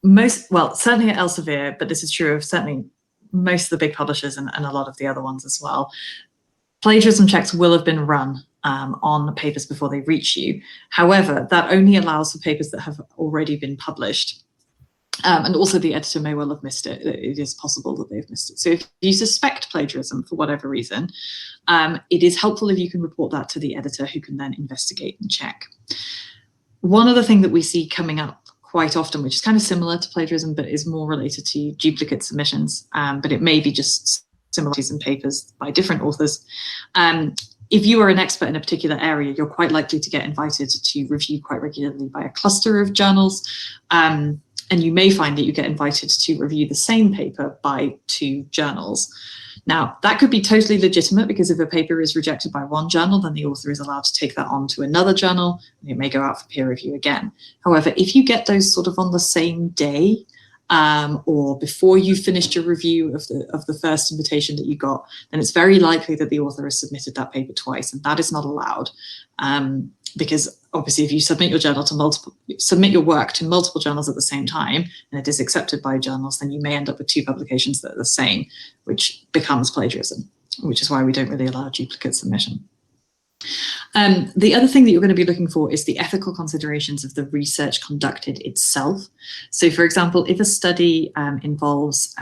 at Elsevier, but this is true of certainly most of the big publishers and a lot of the other ones as well, plagiarism checks will have been run on papers before they reach you. However, that only allows for papers that have already been published. And also the editor may well have missed it. It is possible that they've missed it. So if you suspect plagiarism for whatever reason, it is helpful if you can report that to the editor, who can then investigate and check. One other thing that we see coming up quite often, which is kind of similar to plagiarism, but is more related to duplicate submissions, but it may be just similarities in papers by different authors. If you are an expert in a particular area, you're quite likely to get invited to review quite regularly by a cluster of journals. And you may find that you get invited to review the same paper by 2 journals. Now, that could be totally legitimate, because if a paper is rejected by one journal, then the author is allowed to take that on to another journal, and it may go out for peer review again. However, if you get those sort of on the same day, or before you finished your review of the first invitation that you got, then it's very likely that the author has submitted that paper twice, and that is not allowed. Because obviously, if you submit your work to multiple journals at the same time, and it is accepted by journals, then you may end up with 2 publications that are the same, which becomes plagiarism, which is why we don't really allow duplicate submission. The other thing that you're going to be looking for is the ethical considerations of the research conducted itself. So, for example, if a study involves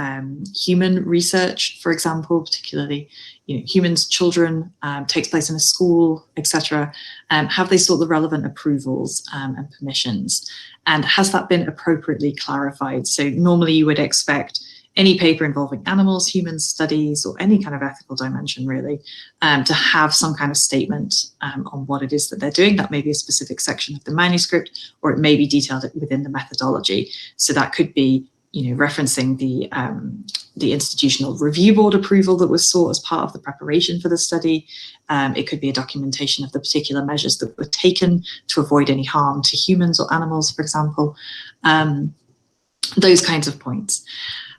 human research, for example, particularly humans, children, takes place in a school, etc., have they sought the relevant approvals and permissions? And has that been appropriately clarified? So normally you would expect any paper involving animals, human studies, or any kind of ethical dimension, really, to have some kind of statement on what it is that they're doing. That may be a specific section of the manuscript, or it may be detailed within the methodology. So that could be, referencing the institutional review board approval that was sought as part of the preparation for the study. It could be a documentation of the particular measures that were taken to avoid any harm to humans or animals, for example. Those kinds of points.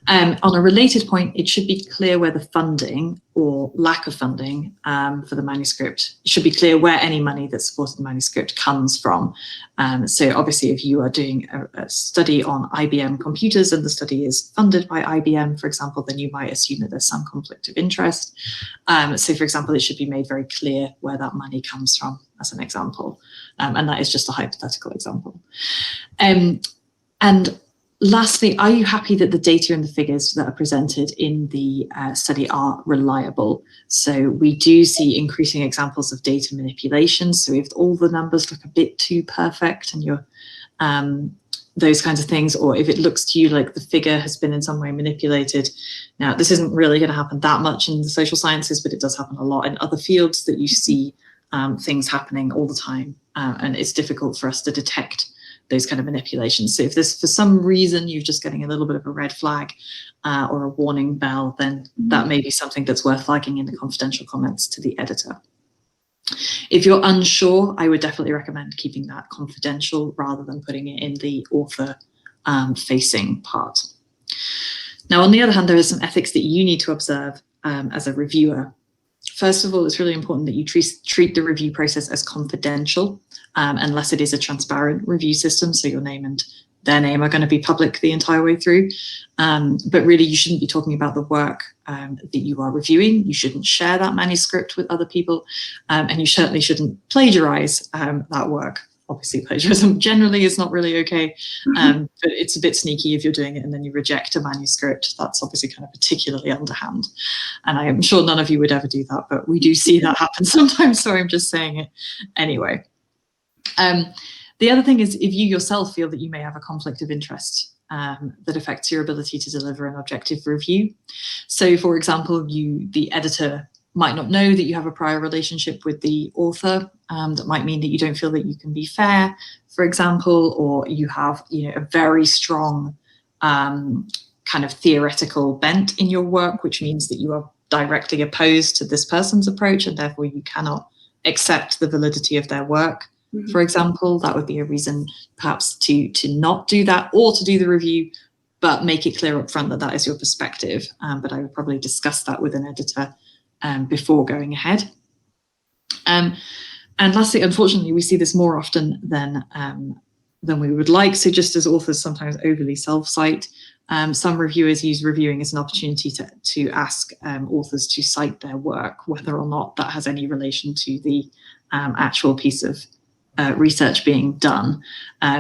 On a related point, it should be clear where the funding or lack of funding for the manuscript, it should be clear where any money that supported the manuscript comes from. So obviously, if you are doing a study on IBM computers and the study is funded by IBM, for example, then you might assume that there's some conflict of interest. So for example, it should be made very clear where that money comes from, as an example. And that is just a hypothetical example. And lastly, are you happy that the data and the figures that are presented in the study are reliable? So we do see increasing examples of data manipulation. So if all the numbers look a bit too perfect and you're those kinds of things, or if it looks to you like the figure has been in some way manipulated. Now, this isn't really going to happen that much in the social sciences, but it does happen a lot in other fields that you see things happening all the time, and it's difficult for us to detect those kind of manipulations. So if this, for some reason, you're just getting a little bit of a red flag or a warning bell, then that may be something that's worth flagging in the confidential comments to the editor. If you're unsure, I would definitely recommend keeping that confidential rather than putting it in the author facing part. Now, on the other hand, there are some ethics that you need to observe as a reviewer. First of all, it's really important that you treat the review process as confidential unless it is a transparent review system, so your name and their name are going to be public the entire way through. But really, you shouldn't be talking about the work that you are reviewing. You shouldn't share that manuscript with other people, and you certainly shouldn't plagiarize that work. Obviously, plagiarism generally is not really okay, but it's a bit sneaky if you're doing it and then you reject a manuscript. That's obviously kind of particularly underhand. And I am sure none of you would ever do that, but we do see that happen sometimes, so I'm just saying it anyway. The other thing is, if you yourself feel that you may have a conflict of interest that affects your ability to deliver an objective review. So, for example, the editor might not know that you have a prior relationship with the author. That might mean that you don't feel that you can be fair, for example, or you have a very strong kind of theoretical bent in your work, which means that you are directly opposed to this person's approach, and therefore you cannot accept the validity of their work. For example, that would be a reason perhaps to not do that, or to do the review, but make it clear up front that that is your perspective. But I would probably discuss that with an editor before going ahead. And lastly, unfortunately, we see this more often than we would like. So just as authors sometimes overly self-cite, some reviewers use reviewing as an opportunity to ask authors to cite their work, whether or not that has any relation to the actual piece of research being done.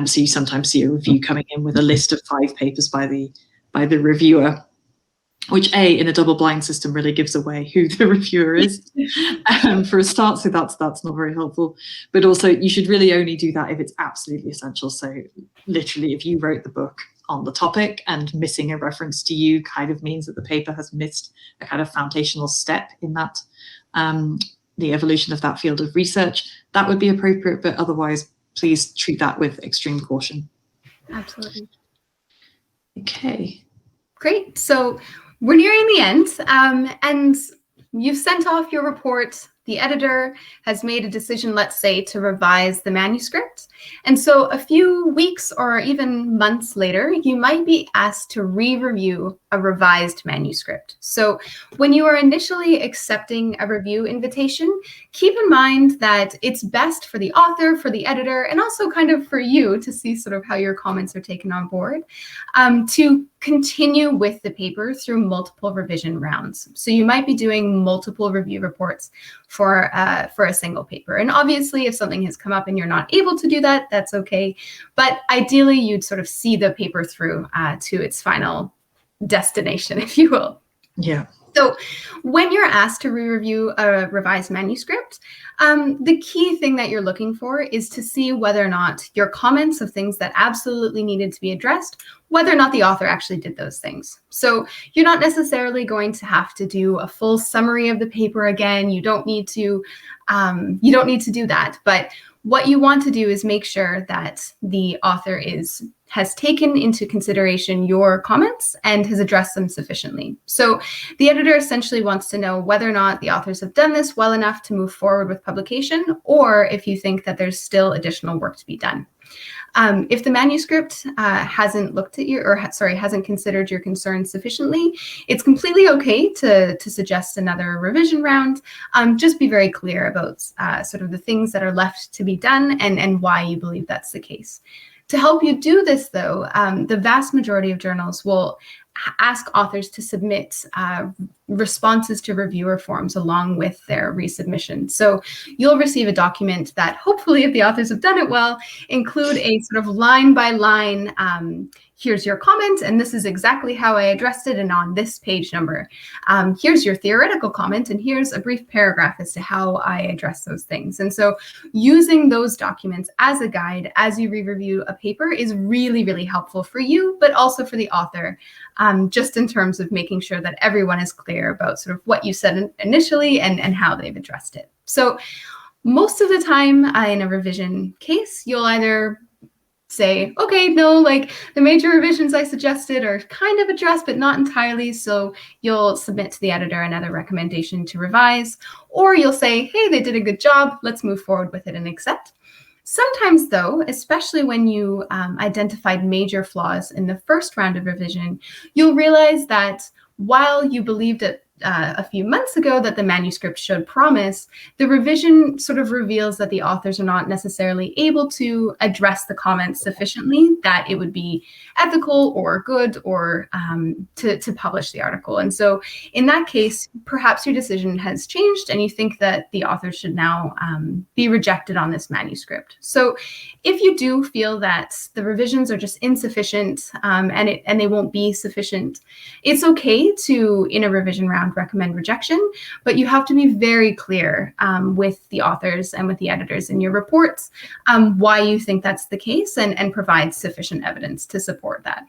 So you sometimes see a review coming in with a list of 5 papers by the reviewer, which in a double-blind system really gives away who the reviewer is for a start. So that's not very helpful. But also, you should really only do that if it's absolutely essential. So literally, if you wrote the book on the topic and missing a reference to you kind of means that the paper has missed a kind of foundational step in that the evolution of that field of research, that would be appropriate, but otherwise, please treat that with extreme caution. Absolutely. Okay. Great. So we're nearing the end, and you've sent off your report. The editor has made a decision, let's say, to revise the manuscript. And so a few weeks or even months later, you might be asked to re-review a revised manuscript. So when you are initially accepting a review invitation, keep in mind that it's best for the author, for the editor, and also kind of for you to see sort of how your comments are taken on board, to continue with the paper through multiple revision rounds. So you might be doing multiple review reports for a single paper. And obviously, if something has come up and you're not able to do that, that's okay. But ideally, you'd sort of see the paper through to its final destination, if you will. Yeah. So when you're asked to re-review a revised manuscript, the key thing that you're looking for is to see whether or not your comments of things that absolutely needed to be addressed, whether or not the author actually did those things. So you're not necessarily going to have to do a full summary of the paper again. You don't need to do that. But what you want to do is make sure that the author has taken into consideration your comments and has addressed them sufficiently. So the editor essentially wants to know whether or not the authors have done this well enough to move forward with publication, or if you think that there's still additional work to be done. If the manuscript hasn't considered your concerns sufficiently, it's completely okay to suggest another revision round. Just be very clear about sort of the things that are left to be done and why you believe that's the case. To help you do this, though, the vast majority of journals will ask authors to submit responses to reviewer forms along with their resubmission. So you'll receive a document that hopefully, if the authors have done it well, include a sort of line-by-line here's your comment, and this is exactly how I addressed it, and on this page number. Here's your theoretical comment, and here's a brief paragraph as to how I address those things. And so using those documents as a guide as you re-review a paper is really, really helpful for you, but also for the author, just in terms of making sure that everyone is clear about sort of what you said initially and how they've addressed it. So most of the time in a revision case, you'll either say, okay, no, like the major revisions I suggested are kind of addressed, but not entirely. So you'll submit to the editor another recommendation to revise, or you'll say, hey, they did a good job. Let's move forward with it and accept. Sometimes, though, especially when you identified major flaws in the first round of revision, you'll realize that while you believed it a few months ago that the manuscript showed promise, the revision sort of reveals that the authors are not necessarily able to address the comments sufficiently, that it would be ethical or good or to publish the article. And so in that case, perhaps your decision has changed and you think that the author should now be rejected on this manuscript. So if you do feel that the revisions are just insufficient and they won't be sufficient, it's okay to, in a revision round, recommend rejection, but you have to be very clear with the authors and with the editors in your reports why you think that's the case and provide sufficient evidence to support that.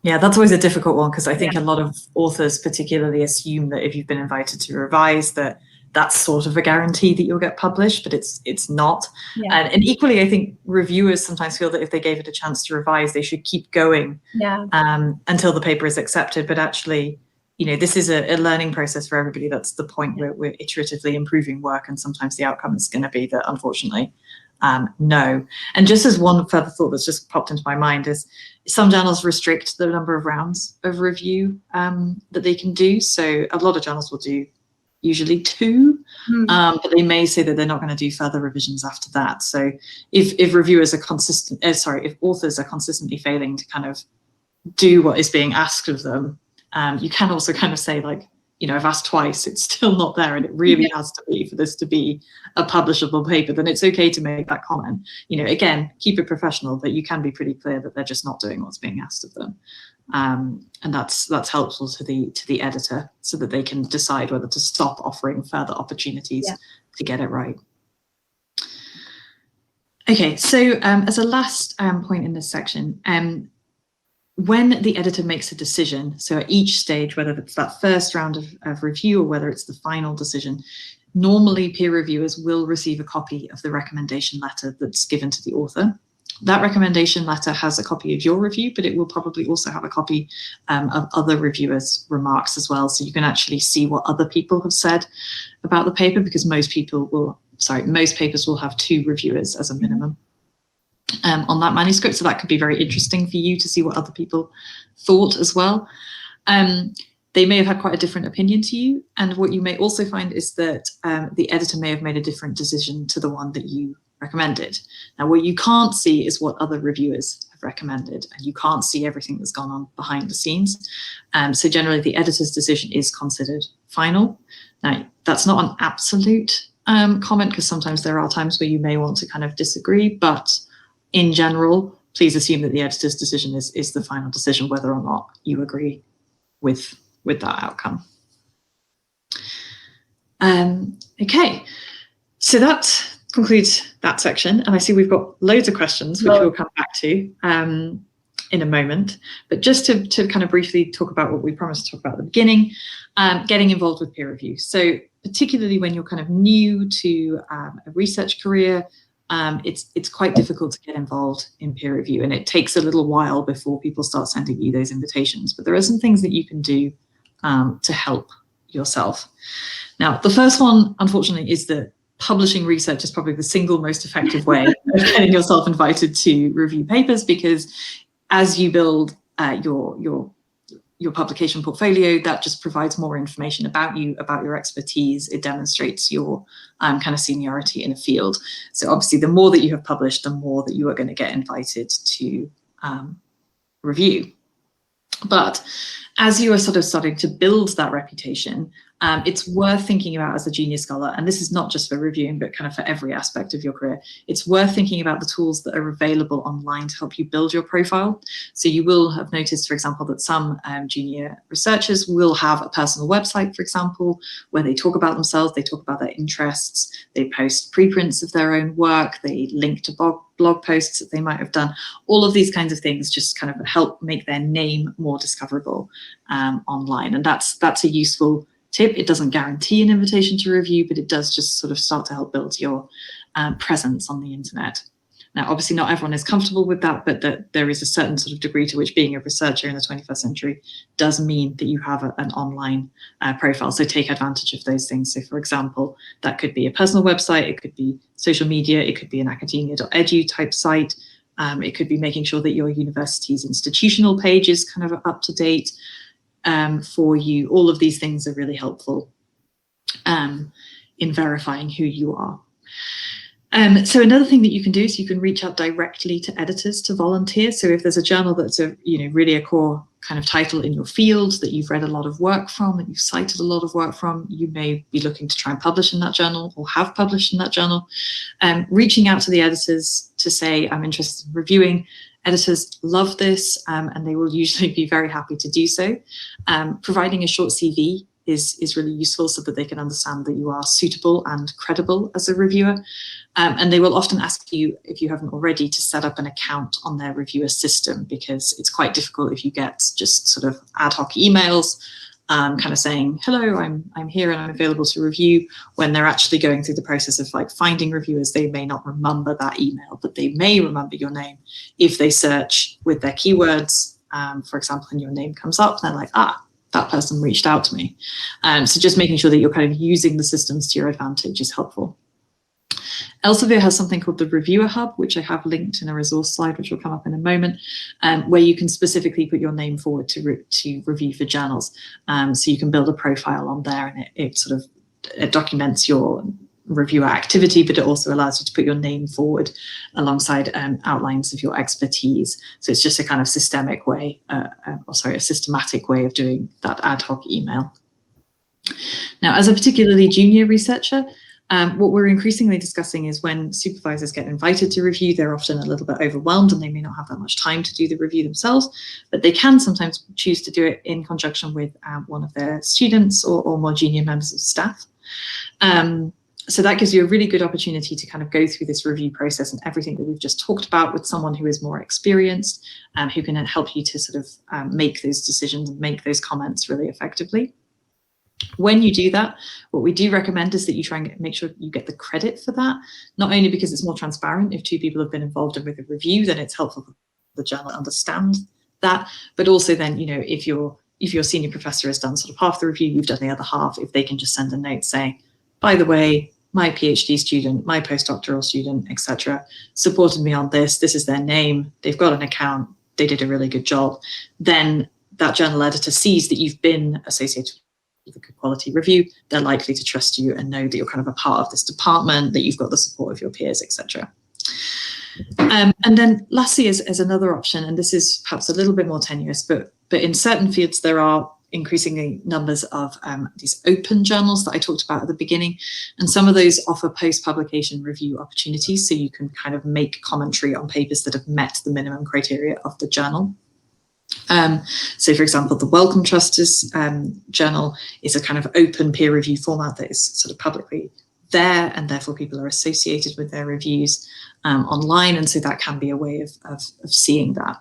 Yeah, that's always a difficult one because I think a lot of authors particularly assume that if you've been invited to revise that that's sort of a guarantee that you'll get published, but it's not. Yeah. And equally, I think reviewers sometimes feel that if they gave it a chance to revise, they should keep going until the paper is accepted. But actually, you know, this is a learning process for everybody. That's the point where we're iteratively improving work, and sometimes the outcome is going to be that, unfortunately, no. And just as one further thought that's just popped into my mind is some journals restrict the number of rounds of review that they can do. So a lot of journals will do usually 2, but they may say that they're not going to do further revisions after that. So if reviewers are if authors are consistently failing to kind of do what is being asked of them, you can also kind of say, like, you know, I've asked twice, it's still not there, and it really has to be for this to be a publishable paper, then it's okay to make that comment. You know, again, keep it professional, but you can be pretty clear that they're just not doing what's being asked of them. And that's helpful to the editor so that they can decide whether to stop offering further opportunities to get it right. Okay, so as a last point in this section, when the editor makes a decision, so at each stage, whether it's that first round of review or whether it's the final decision, normally peer reviewers will receive a copy of the recommendation letter that's given to the author. That recommendation letter has a copy of your review, but it will probably also have a copy of other reviewers' remarks as well. So you can actually see what other people have said about the paper, because most papers will have 2 reviewers as a minimum on that manuscript. So that could be very interesting for you to see what other people thought as well. They may have had quite a different opinion to you. And what you may also find is that the editor may have made a different decision to the one that you recommended. Now, what you can't see is what other reviewers have recommended, and you can't see everything that's gone on behind the scenes. So generally, the editor's decision is considered final. Now, that's not an absolute comment, because sometimes there are times where you may want to kind of disagree, but in general, please assume that the editor's decision is the final decision, whether or not you agree with that outcome. Okay, so that concludes that section, and I see we've got loads of questions which we'll come back to in a moment, but just to kind of briefly talk about what we promised to talk about at the beginning, getting involved with peer review. So particularly when you're kind of new to a research career, it's quite difficult to get involved in peer review, and it takes a little while before people start sending you those invitations, but there are some things that you can do to help yourself. Now, the first one, unfortunately, is that publishing research is probably the single most effective way of getting yourself invited to review papers, because as you build your publication portfolio, that just provides more information about you, about your expertise. It demonstrates your kind of seniority in a field. So obviously, the more that you have published, the more that you are going to get invited to review. But as you are sort of starting to build that reputation, It's worth thinking about as a junior scholar, and this is not just for reviewing, but kind of for every aspect of your career. It's worth thinking about the tools that are available online to help you build your profile. So you will have noticed, for example, that some junior researchers will have a personal website, for example, where they talk about themselves, they talk about their interests, they post preprints of their own work, they link to blog posts that they might have done. All of these kinds of things just kind of help make their name more discoverable online, and that's a useful tip. It doesn't guarantee an invitation to review, but it does just sort of start to help build your presence on the internet. Now, obviously not everyone is comfortable with that, but there is a certain sort of degree to which being a researcher in the 21st century does mean that you have an online profile. So take advantage of those things. So for example, that could be a personal website, it could be social media, it could be an academia.edu type site. It could be making sure that your university's institutional page is kind of up to date for you. All of these things are really helpful in verifying who you are. So another thing that you can do is you can reach out directly to editors to volunteer. So if there's a journal that's really a core kind of title in your field that you've read a lot of work from, that you've cited a lot of work from, you may be looking to try and publish in that journal or have published in that journal. Reaching out to the editors to say, I'm interested in reviewing. Editors love this, and they will usually be very happy to do so. Providing a short CV is really useful so that they can understand that you are suitable and credible as a reviewer. And they will often ask you, if you haven't already, to set up an account on their reviewer system, because it's quite difficult if you get just sort of ad hoc emails kind of saying, hello, I'm here and I'm available to review, when they're actually going through the process of like finding reviewers. They may not remember that email, but they may remember your name if they search with their keywords, for example, and your name comes up, they're like, that person reached out to me. So just making sure that you're kind of using the systems to your advantage is helpful. Elsevier has something called the Reviewer Hub, which I have linked in a resource slide, which will come up in a moment, where you can specifically put your name forward to review for journals. So you can build a profile on there, and it documents your reviewer activity, but it also allows you to put your name forward alongside outlines of your expertise. So it's just a kind of systematic way of doing that ad hoc email. Now, as a particularly junior researcher, what we're increasingly discussing is when supervisors get invited to review, they're often a little bit overwhelmed and they may not have that much time to do the review themselves, but they can sometimes choose to do it in conjunction with one of their students or more junior members of staff. So that gives you a really good opportunity to kind of go through this review process and everything that we've just talked about with someone who is more experienced, who can help you to sort of make those decisions and make those comments really effectively. When you do that, what we do recommend is that you try and make sure you get the credit for that, not only because it's more transparent. If two people have been involved with a review, then it's helpful for the journal to understand that, but also then, if your senior professor has done sort of half the review, you've done the other half, if they can just send a note saying, by the way, my PhD student, my postdoctoral student, etc., supported me on this. This is their name. They've got an account. They did a really good job. Then that journal editor sees that you've been associated with a good quality review. They're likely to trust you and know that you're kind of a part of this department, that you've got the support of your peers, etc. And then lastly is another option, and this is perhaps a little bit more tenuous, but in certain fields there are increasingly numbers of these open journals that I talked about at the beginning, and some of those offer post-publication review opportunities, so you can kind of make commentary on papers that have met the minimum criteria of the journal. So for example, the Wellcome Trusters journal is a kind of open peer review format that is sort of publicly there, and therefore people are associated with their reviews online, and so that can be a way of seeing that.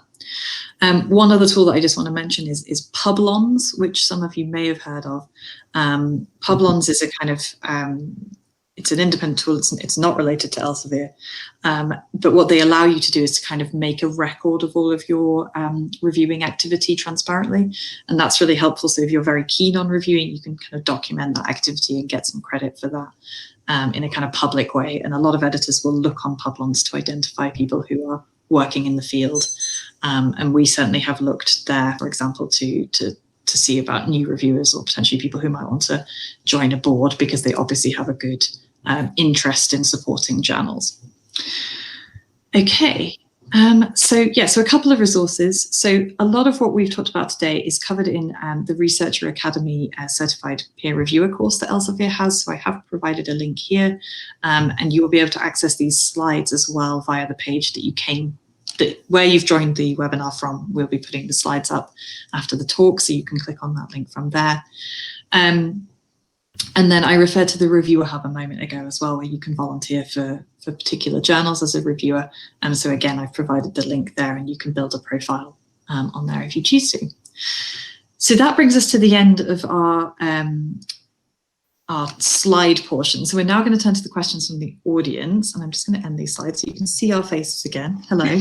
One other tool that I just want to mention is Publons, which some of you may have heard of. Publons is a kind of it's an independent tool. It's not related to Elsevier, but what they allow you to do is to kind of make a record of all of your reviewing activity transparently, and that's really helpful. So if you're very keen on reviewing, you can kind of document that activity and get some credit for that in a kind of public way. And a lot of editors will look on Publons to identify people who are working in the field, and we certainly have looked there, for example, to see about new reviewers or potentially people who might want to join a board because they obviously have a good interest in supporting journals. Okay, So a couple of resources. So a lot of what we've talked about today is covered in the Researcher Academy Certified Peer Reviewer course that Elsevier has. So I have provided a link here, and you will be able to access these slides as well via the page that you came, where you've joined the webinar from. We'll be putting the slides up after the talk, so you can click on that link from there. And then I referred to the Reviewer Hub a moment ago as well, where you can volunteer for particular journals as a reviewer. So again, I've provided the link there, and you can build a profile on there if you choose to. So that brings us to the end of our slide portion. So we're now going to turn to the questions from the audience, and I'm just going to end these slides so you can see our faces again. Hello.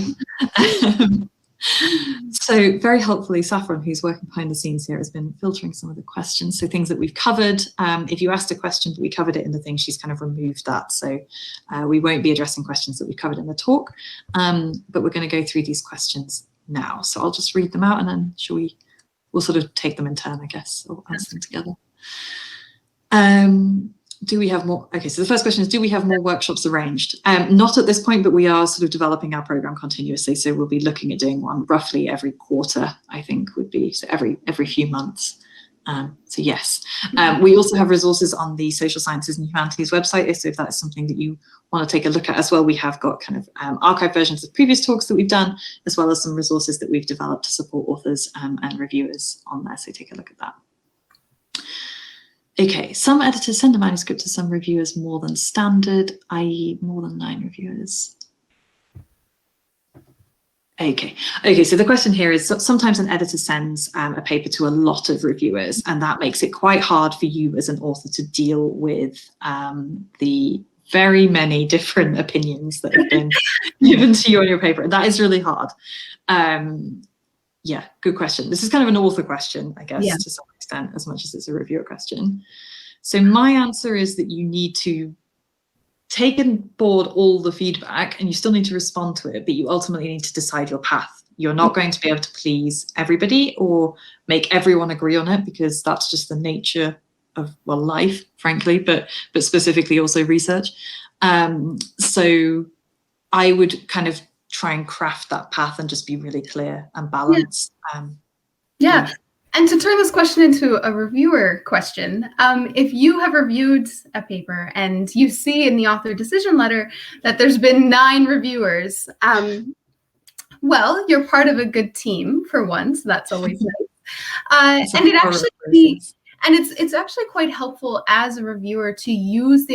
So very helpfully, Saffron, who's working behind the scenes here, has been filtering some of the questions. So things that we've covered. If you asked a question but we covered it in the thing, she's kind of removed that. So we won't be addressing questions that we covered in the talk, but we're going to go through these questions now. So I'll just read them out, and then we'll sort of take them in turn, I guess, or answer them together. Do we have more? Okay, so the first question is, do we have more workshops arranged? Not at this point, but we are sort of developing our program continuously. So we'll be looking at doing one roughly every quarter, I think would be, so every few months. So yes, we also have resources on the Social Sciences and Humanities website. So if that's something that you want to take a look at as well, we have got kind of archived versions of previous talks that we've done, as well as some resources that we've developed to support authors and reviewers on there. So take a look at that. Okay, some editors send a manuscript to some reviewers more than standard, i.e. more than 9 reviewers. Okay, so the question here is, sometimes an editor sends a paper to a lot of reviewers, and that makes it quite hard for you as an author to deal with the very many different opinions that have been given to you on your paper. That is really hard. Yeah, good question. This is kind of an author question, I guess, to some extent, as much as it's a reviewer question. So my answer is that you need to take on board all the feedback, and you still need to respond to it, but you ultimately need to decide your path. You're not going to be able to please everybody or make everyone agree on it, because that's just the nature of, well, life, frankly, but specifically also research. So I would kind of try and craft that path and just be really clear and balanced. Yeah. And to turn this question into a reviewer question, if you have reviewed a paper and you see in the author decision letter that there's been 9 reviewers, well, you're part of a good team for once. So that's always nice. And it's actually quite helpful as a reviewer to use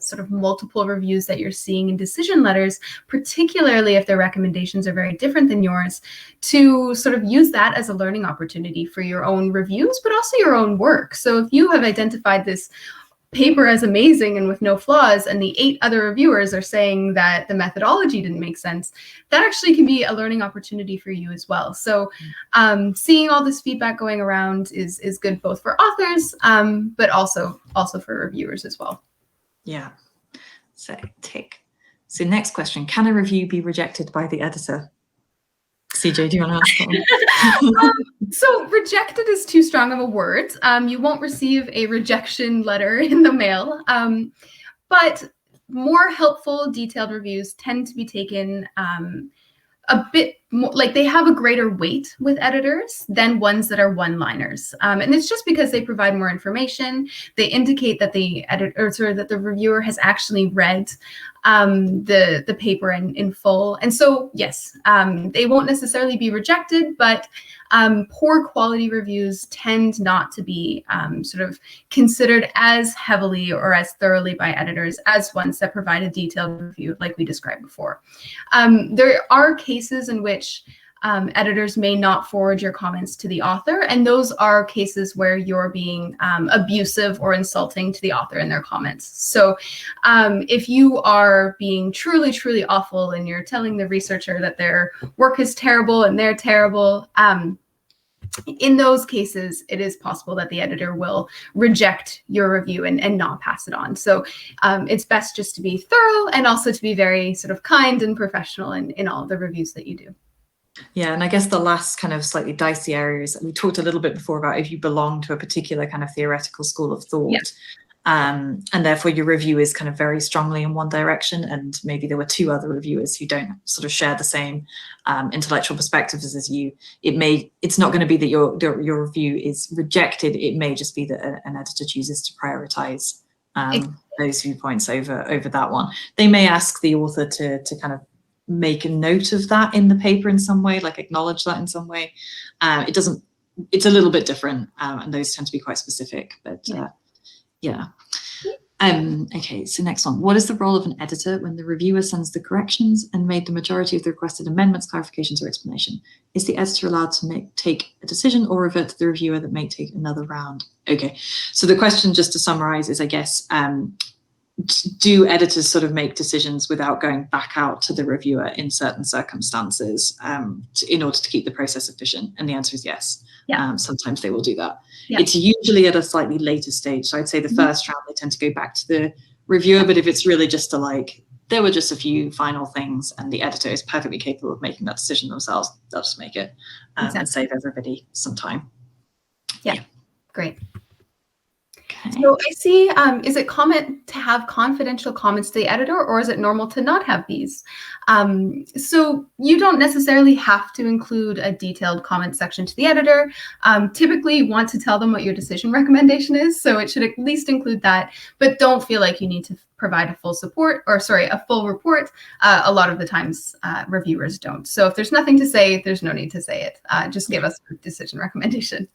sort of multiple reviews that you're seeing in decision letters, particularly if their recommendations are very different than yours, to sort of use that as a learning opportunity for your own reviews, but also your own work. So if you have identified this paper as amazing and with no flaws, and the 8 other reviewers are saying that the methodology didn't make sense, that actually can be a learning opportunity for you as well. So seeing all this feedback going around is good both for authors, but also for reviewers as well. Yeah. So next question, can a review be rejected by the editor? CJ, do you want to ask that one? So rejected is too strong of a word. You won't receive a rejection letter in the mail, but more helpful, detailed reviews tend to be taken a bit more, like they have a greater weight with editors than ones that are one-liners. And it's just because they provide more information. They indicate that the editor, that the reviewer has actually read the paper in full. And so, yes, they won't necessarily be rejected, but poor quality reviews tend not to be sort of considered as heavily or as thoroughly by editors as ones that provide a detailed review like we described before. There are cases in which editors may not forward your comments to the author, and those are cases where you're being abusive or insulting to the author in their comments. So if you are being truly, truly awful and you're telling the researcher that their work is terrible and they're terrible, in those cases, it is possible that the editor will reject your review and not pass it on. So it's best just to be thorough and also to be very sort of kind and professional in all the reviews that you do. Yeah, and I guess the last kind of slightly dicey areas that we talked a little bit before about if you belong to a particular kind of theoretical school of thought. and therefore your review is kind of very strongly in one direction, and maybe there were two other reviewers who don't sort of share the same intellectual perspectives as you, it's not going to be that your review is rejected. It may just be that an editor chooses to prioritize those viewpoints over that one. They may ask the author to kind of make a note of that in the paper in some way, like acknowledge that in some way. It's a little bit different, and those tend to be quite specific, but yeah. Okay, so next one. What is the role of an editor when the reviewer sends the corrections and made the majority of the requested amendments, clarifications, or explanation? Is the editor allowed to take a decision or revert to the reviewer that may take another round? Okay, so the question, just to summarize, is, I guess, do editors sort of make decisions without going back out to the reviewer in certain circumstances in order to keep the process efficient? And the answer is yes. Yeah. Sometimes they will do that. Yeah. It's usually at a slightly later stage. So I'd say the first round, they tend to go back to the reviewer. But if it's really just there were just a few final things and the editor is perfectly capable of making that decision themselves, they'll just make it and save everybody some time. Yeah. Great. So I see, is it common to have confidential comments to the editor, or is it normal to not have these? So you don't necessarily have to include a detailed comment section to the editor. Typically you want to tell them what your decision recommendation is, so it should at least include that, but don't feel like you need to provide a full report. A lot of the times reviewers don't. So if there's nothing to say, there's no need to say it. Just give us a decision recommendation.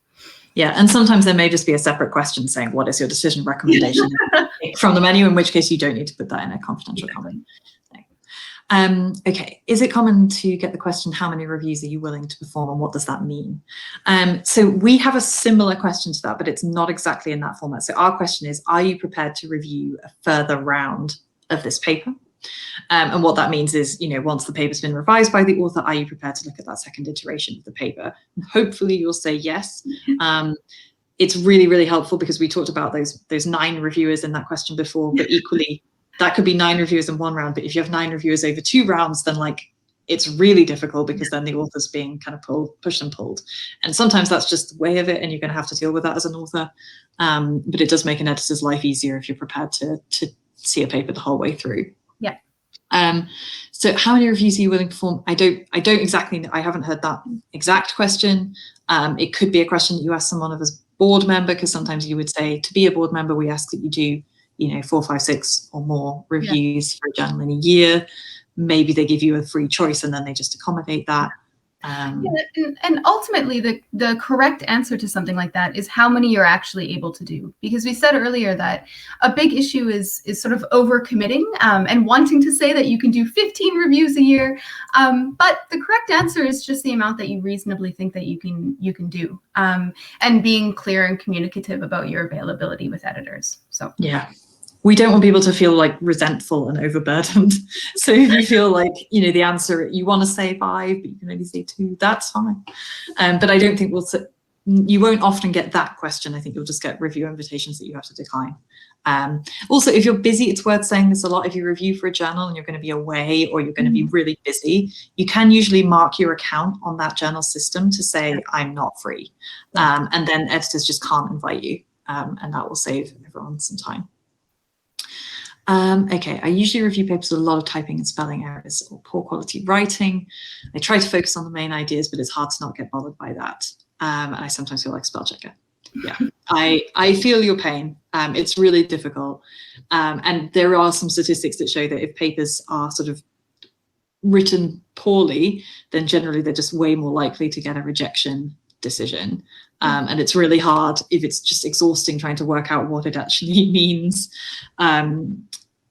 Yeah, and sometimes there may just be a separate question saying, what is your decision recommendation from the menu, in which case you don't need to put that in a confidential comment. Okay, is it common to get the question, how many reviews are you willing to perform, and what does that mean? So we have a similar question to that, but it's not exactly in that format. So our question is, are you prepared to review a further round of this paper? And what that means is, once the paper's been revised by the author, are you prepared to look at that second iteration of the paper? And hopefully you'll say yes. It's really, really helpful because we talked about those 9 reviewers in that question before, but equally that could be 9 reviewers in one round. But if you have 9 reviewers over 2 rounds, then it's really difficult because then the author's being kind of pushed and pulled. And sometimes that's just the way of it, and you're going to have to deal with that as an author. But it does make an editor's life easier if you're prepared to see a paper the whole way through. Yeah. So how many reviews are you willing to perform? I don't exactly know. I haven't heard that exact question. It could be a question that you ask someone as board member, because sometimes you would say, to be a board member, we ask that you do, 4, 5, 6 or more reviews for a journal in a year. Maybe they give you a free choice and then they just accommodate that. And ultimately, the correct answer to something like that is how many you're actually able to do. Because we said earlier that a big issue is sort of overcommitting and wanting to say that you can do 15 reviews a year. But the correct answer is just the amount that you reasonably think that you can do, and being clear and communicative about your availability with editors. So yeah. We don't want people to feel resentful and overburdened. So if you feel the answer, you want to say 5, but you can only say 2, that's fine. But I don't think you won't often get that question. I think you'll just get review invitations that you have to decline. Also, if you're busy, it's worth saying this a lot. If you review for a journal and you're going to be away or you're going to be really busy, you can usually mark your account on that journal system to say, I'm not free. And then editors just can't invite you. And that will save everyone some time. Okay, I usually review papers with a lot of typing and spelling errors or poor quality writing. I try to focus on the main ideas, but it's hard to not get bothered by that. And I sometimes feel like a spell checker. Yeah, I feel your pain. It's really difficult. And there are some statistics that show that if papers are sort of written poorly, then generally they're just way more likely to get a rejection decision. And it's really hard if it's just exhausting trying to work out what it actually means.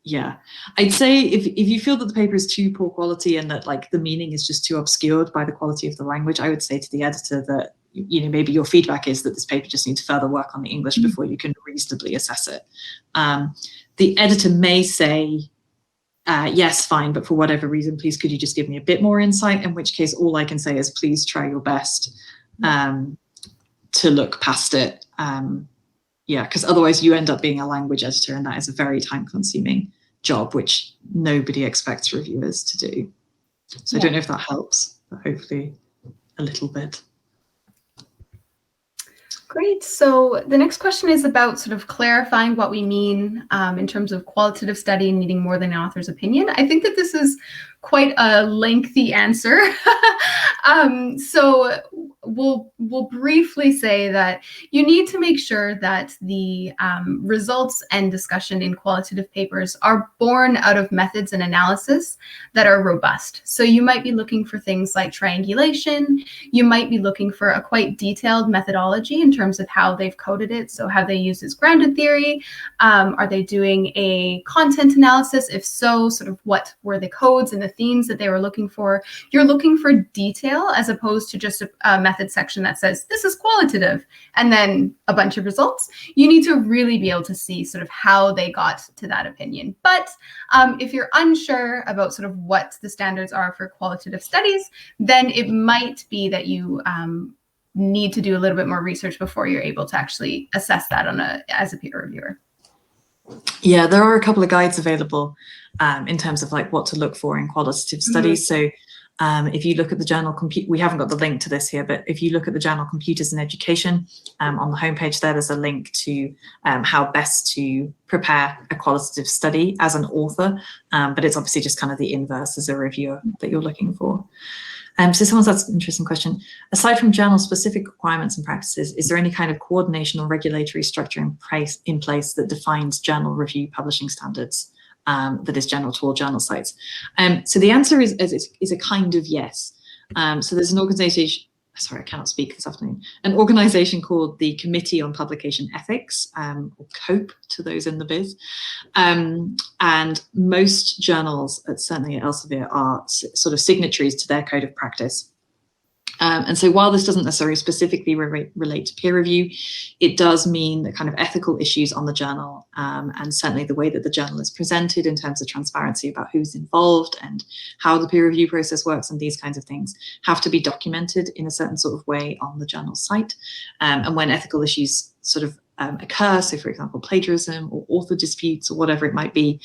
Yeah, I'd say if you feel that the paper is too poor quality and that the meaning is just too obscured by the quality of the language, I would say to the editor that maybe your feedback is that this paper just needs further work on the English before you can reasonably assess it. The editor may say, yes, fine, but for whatever reason, please could you just give me a bit more insight, in which case all I can say is please try your best to look past it. Yeah, because otherwise you end up being a language editor, and that is a very time-consuming job, which nobody expects reviewers to do. So I don't know if that helps, but hopefully a little bit. Great. So the next question is about sort of clarifying what we mean in terms of qualitative study and needing more than an author's opinion. I think that this is quite a lengthy answer. So we'll briefly say that you need to make sure that the results and discussion in qualitative papers are born out of methods and analysis that are robust. So you might be looking for things like triangulation. You might be looking for a quite detailed methodology in terms of how they've coded it. So have they used this grounded theory? Are they doing a content analysis? If so, sort of what were the codes and the themes that they were looking for? You're looking for detail as opposed to just a method section that says, this is qualitative, and then a bunch of results. You need to really be able to see sort of how they got to that opinion. But if you're unsure about sort of what the standards are for qualitative studies, then it might be that you need to do a little bit more research before you're able to actually assess that as a peer reviewer. Yeah, there are a couple of guides available in terms of like what to look for in qualitative studies. So if you look at the journal, we haven't got the link to this here, but if you look at the journal Computers in Education, on the homepage there's a link to how best to prepare a qualitative study as an author, but it's obviously just kind of the inverse as a reviewer that you're looking for. So someone's asked an interesting question. Aside from journal-specific requirements and practices, is there any kind of coordination or regulatory structure in place that defines journal review publishing standards that is general to all journal sites? So the answer is a kind of yes. So there's an organization, sorry, I cannot speak this afternoon, an organization called the Committee on Publication Ethics, or COPE to those in the biz. And most journals, certainly at Elsevier, are sort of signatories to their code of practice. And so while this doesn't necessarily specifically relate to peer review, it does mean that kind of ethical issues on the journal, and certainly the way that the journal is presented in terms of transparency about who's involved and how the peer review process works and these kinds of things have to be documented in a certain sort of way on the journal site. And when ethical issues sort of occur, so for example, plagiarism or author disputes or whatever it might be,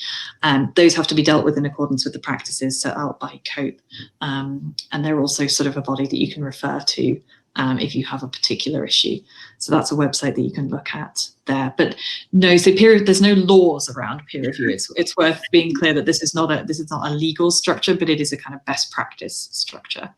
those have to be dealt with in accordance with the practices set out by COPE. And they're also sort of a body that you can refer to if you have a particular issue. So that's a website that you can look at there. But no, so there's no laws around peer review. It's worth being clear that this is not a legal structure, but it is a kind of best practice structure.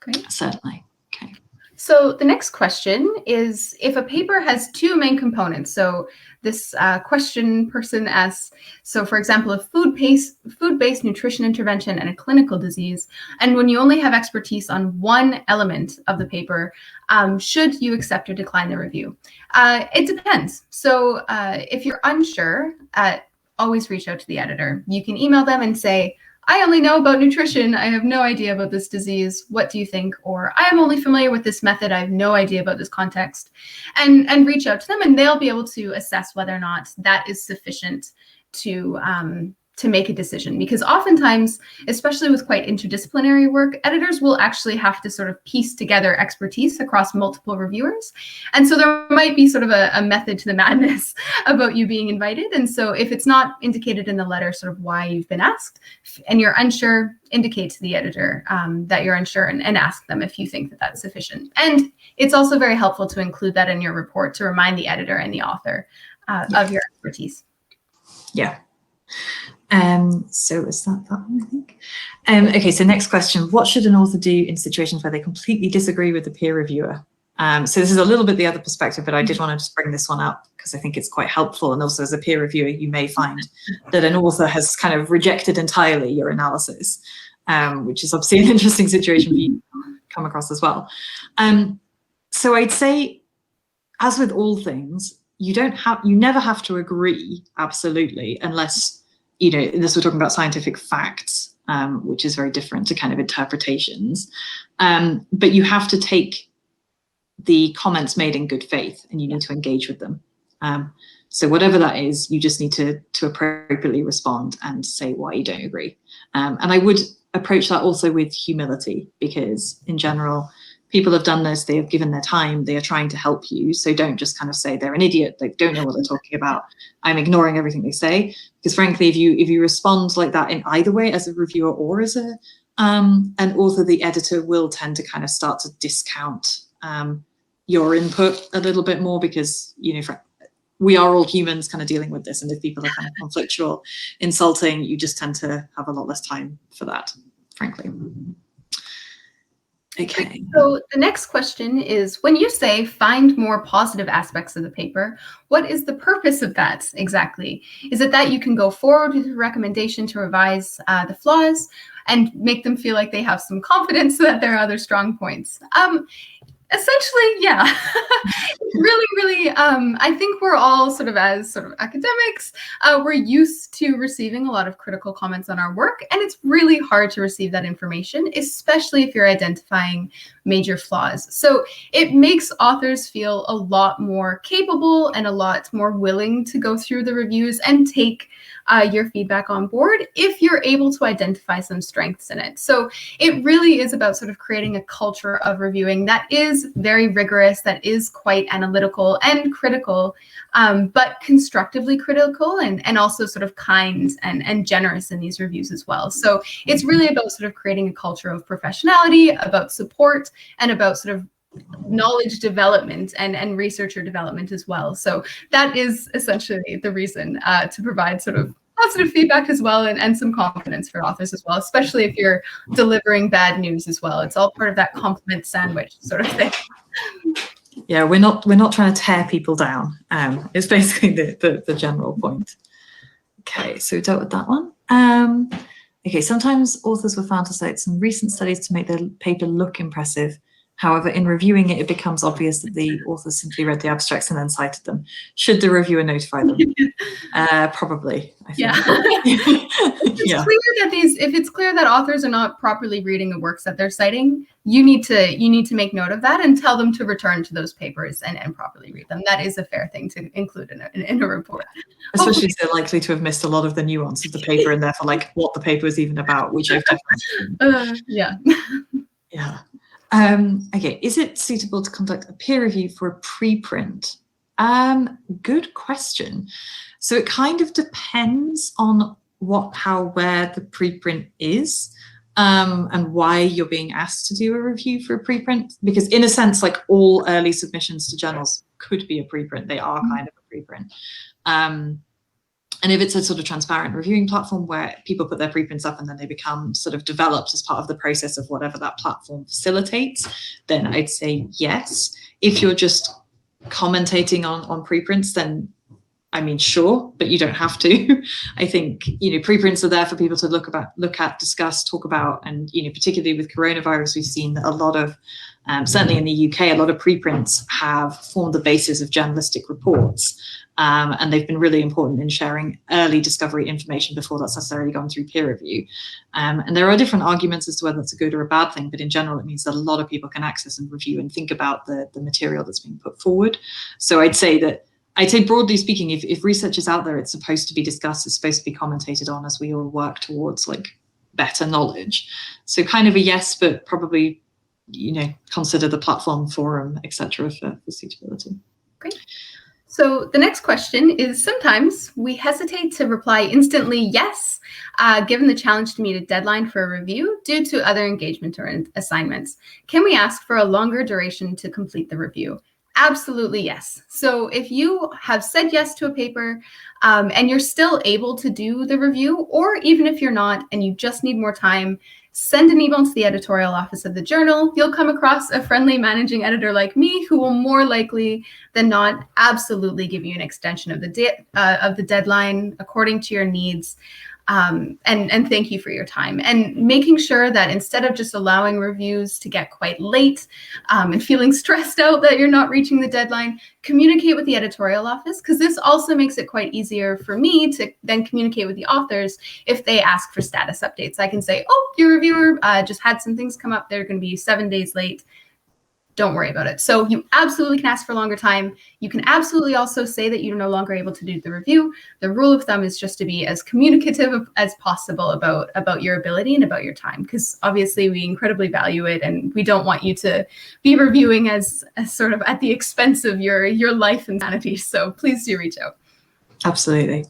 Great. Certainly. Okay. So the next question is, if a paper has two main components, so this question person asks, so for example, a food-based nutrition intervention and a clinical disease, and when you only have expertise on one element of the paper, should you accept or decline the review? It depends. So if you're unsure, always reach out to the editor. You can email them and say, I only know about nutrition. I have no idea about this disease. What do you think? Or I am only familiar with this method. I have no idea about this context. And reach out to them, and they'll be able to assess whether or not that is sufficient to make a decision. Because oftentimes, especially with quite interdisciplinary work, editors will actually have to sort of piece together expertise across multiple reviewers. And so there might be sort of a method to the madness about you being invited. And so if it's not indicated in the letter sort of why you've been asked, and you're unsure, indicate to the editor that you're unsure, and ask them if you think that that's sufficient. And it's also very helpful to include that in your report to remind the editor and the author of your expertise. Yeah. So is that one, I think? Okay, so next question. What should an author do in situations where they completely disagree with the peer reviewer? So this is a little bit the other perspective, but I did want to just bring this one up because I think it's quite helpful. And also as a peer reviewer, you may find that an author has kind of rejected entirely your analysis, which is obviously an interesting situation for you to come across as well. So I'd say, as with all things, you never have to agree absolutely, unless, you know, this we're talking about scientific facts, which is very different to kind of interpretations. But you have to take the comments made in good faith, and you need to engage with them. So whatever that is, you just need to appropriately respond and say why you don't agree. And I would approach that also with humility, because in general, people have done this, they have given their time, they are trying to help you. So don't just kind of say they're an idiot, they don't know what they're talking about, I'm ignoring everything they say. Because frankly, if you respond like that in either way, as a reviewer or as an author, the editor will tend to kind of start to discount your input a little bit more, because, we are all humans kind of dealing with this. And if people are kind of conflictual, insulting, you just tend to have a lot less time for that, frankly. Okay. So the next question is, when you say find more positive aspects of the paper, what is the purpose of that exactly? Is it that you can go forward with a recommendation to revise the flaws and make them feel like they have some confidence that there are other strong points? Essentially, yeah. really, I think we're all as academics, we're used to receiving a lot of critical comments on our work, and it's really hard to receive that information, especially if you're identifying major flaws. So it makes authors feel a lot more capable and a lot more willing to go through the reviews and take your feedback on board if you're able to identify some strengths in it. So it really is about creating a culture of reviewing that is very rigorous, that is quite analytical and critical, but constructively critical, and also kind and generous in these reviews as well. So it's really about creating a culture of professionality, about support, and about knowledge development and researcher development as well. So that is essentially the reason to provide positive feedback as well, and some confidence for authors as well, especially if you're delivering bad news as well. It's all part of that compliment sandwich thing. Yeah, we're not trying to tear people down. It's basically the general point. Okay, so we dealt with that one. Okay, sometimes authors were found to cite some recent studies to make their paper look impressive. However, in reviewing it, it becomes obvious that the author simply read the abstracts and then cited them. Should the reviewer notify them? Probably, I think. Yeah. If it's clear that authors are not properly reading the works that they're citing, you need to make note of that and tell them to return to those papers and properly read them. That is a fair thing to include in a report. Especially if they're likely to have missed a lot of the nuance of the paper and therefore what the paper is even about, which I've definitely yeah. Yeah. Okay, is it suitable to conduct a peer review for a preprint? Good question. So it kind of depends on where the preprint is, and why you're being asked to do a review for a preprint. Because in a sense, all early submissions to journals could be a preprint. They are kind of a preprint. And if it's a transparent reviewing platform where people put their preprints up and then they become developed as part of the process of whatever that platform facilitates, then I'd say yes. If you're just commentating on preprints, then sure, but you don't have to. I think, preprints are there for people to look at, discuss, talk about, and, particularly with coronavirus, we've seen that a lot of, certainly in the UK, a lot of preprints have formed the basis of journalistic reports. And they've been really important in sharing early discovery information before that's necessarily gone through peer review. And there are different arguments as to whether it's a good or a bad thing, but in general, it means that a lot of people can access and review and think about the material that's being put forward. So I'd say broadly speaking, if research is out there, it's supposed to be discussed, it's supposed to be commentated on as we all work towards better knowledge. So kind of a yes, but probably, consider the platform, forum, etc. for suitability. Great. So the next question is, sometimes we hesitate to reply instantly yes, given the challenge to meet a deadline for a review due to other engagement or assignments. Can we ask for a longer duration to complete the review? Absolutely yes. So if you have said yes to a paper and you're still able to do the review, or even if you're not and you just need more time, send an email to the editorial office of the journal. You'll come across a friendly managing editor like me who will more likely than not absolutely give you an extension of the deadline according to your needs. And thank you for your time, and making sure that instead of just allowing reviews to get quite late and feeling stressed out that you're not reaching the deadline, communicate with the editorial office, because this also makes it quite easier for me to then communicate with the authors if they ask for status updates. I can say, oh, your reviewer just had some things come up. They're going to be 7 days late. Don't worry about it. So you absolutely can ask for longer time. You can absolutely also say that you're no longer able to do the review. The rule of thumb is just to be as communicative as possible about your ability and about your time, because obviously we incredibly value it, and we don't want you to be reviewing as at the expense of your life and sanity. So please do reach out. Absolutely.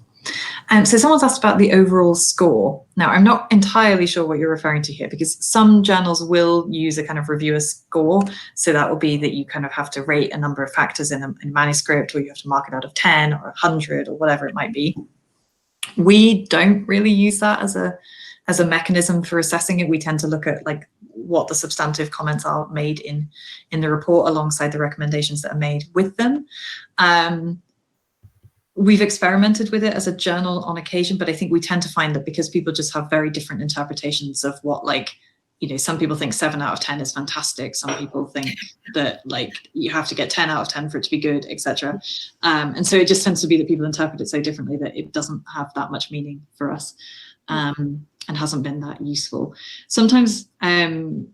So someone's asked about the overall score. Now, I'm not entirely sure what you're referring to here, because some journals will use a kind of reviewer score. So that will be that you kind of have to rate a number of factors in a manuscript, or you have to mark it out of 10 or 100 or whatever it might be. We don't really use that as a mechanism for assessing it. We tend to look at like what the substantive comments are made in the report alongside the recommendations that are made with them. We've experimented with it as a journal on occasion, but I think we tend to find that because people just have very different interpretations of what, like, you know, some people think 7 out of 10 is fantastic. Some people think that like you have to get 10 out of 10 for it to be good, etc. And so it just tends to be that people interpret it so differently that it doesn't have that much meaning for us, and hasn't been that useful. Sometimes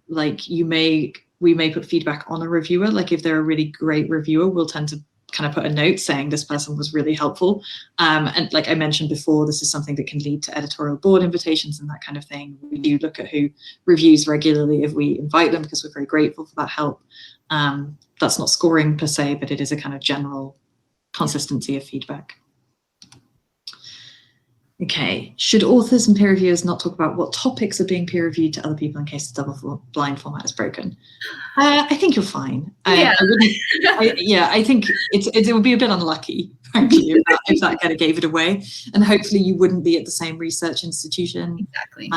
like we may put feedback on a reviewer. Like if they're a really great reviewer, we'll tend to kind of put a note saying this person was really helpful. And like I mentioned before, this is something that can lead to editorial board invitations and that kind of thing. We do look at who reviews regularly if we invite them, because we're very grateful for that help. That's not scoring per se, but it is a kind of general consistency of feedback. Okay, should authors and peer reviewers not talk about what topics are being peer reviewed to other people in case the double-blind format is broken? I think you're fine. Yeah. I think it would be a bit unlucky, frankly, if that kind of gave it away. And hopefully you wouldn't be at the same research institution. Exactly.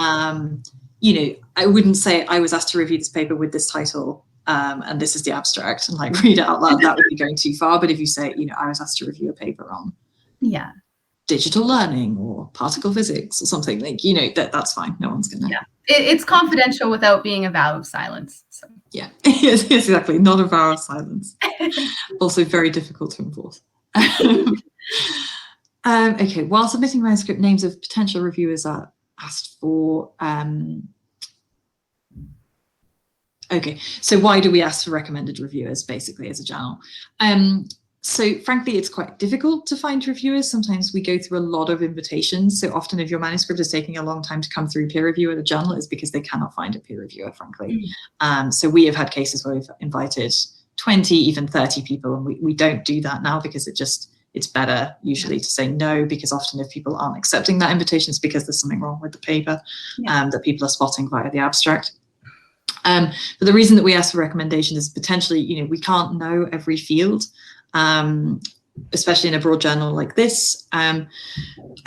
You know, I wouldn't say I was asked to review this paper with this title, and this is the abstract, and like read it out loud. That would be going too far. But if you say, you know, I was asked to review a paper on digital learning or particle physics or something, like, you know, that's fine. No one's gonna. Yeah, it's confidential without being a vow of silence. So. Yeah, yes, exactly. Not a vow of silence. Also very difficult to enforce. Okay, while submitting manuscript, names of potential reviewers are asked for. Okay, so why do we ask for recommended reviewers, basically, as a journal? So frankly, it's quite difficult to find reviewers. Sometimes we go through a lot of invitations. So often if your manuscript is taking a long time to come through peer review at a journal, it's because they cannot find a peer reviewer, frankly. So we have had cases where we've invited 20, even 30 people, and we don't do that now because it's better usually to say no, because often if people aren't accepting that invitation, it's because there's something wrong with the paper that people are spotting via the abstract. But the reason that we ask for recommendation is potentially, you know, we can't know every field. Especially in a broad journal like this. I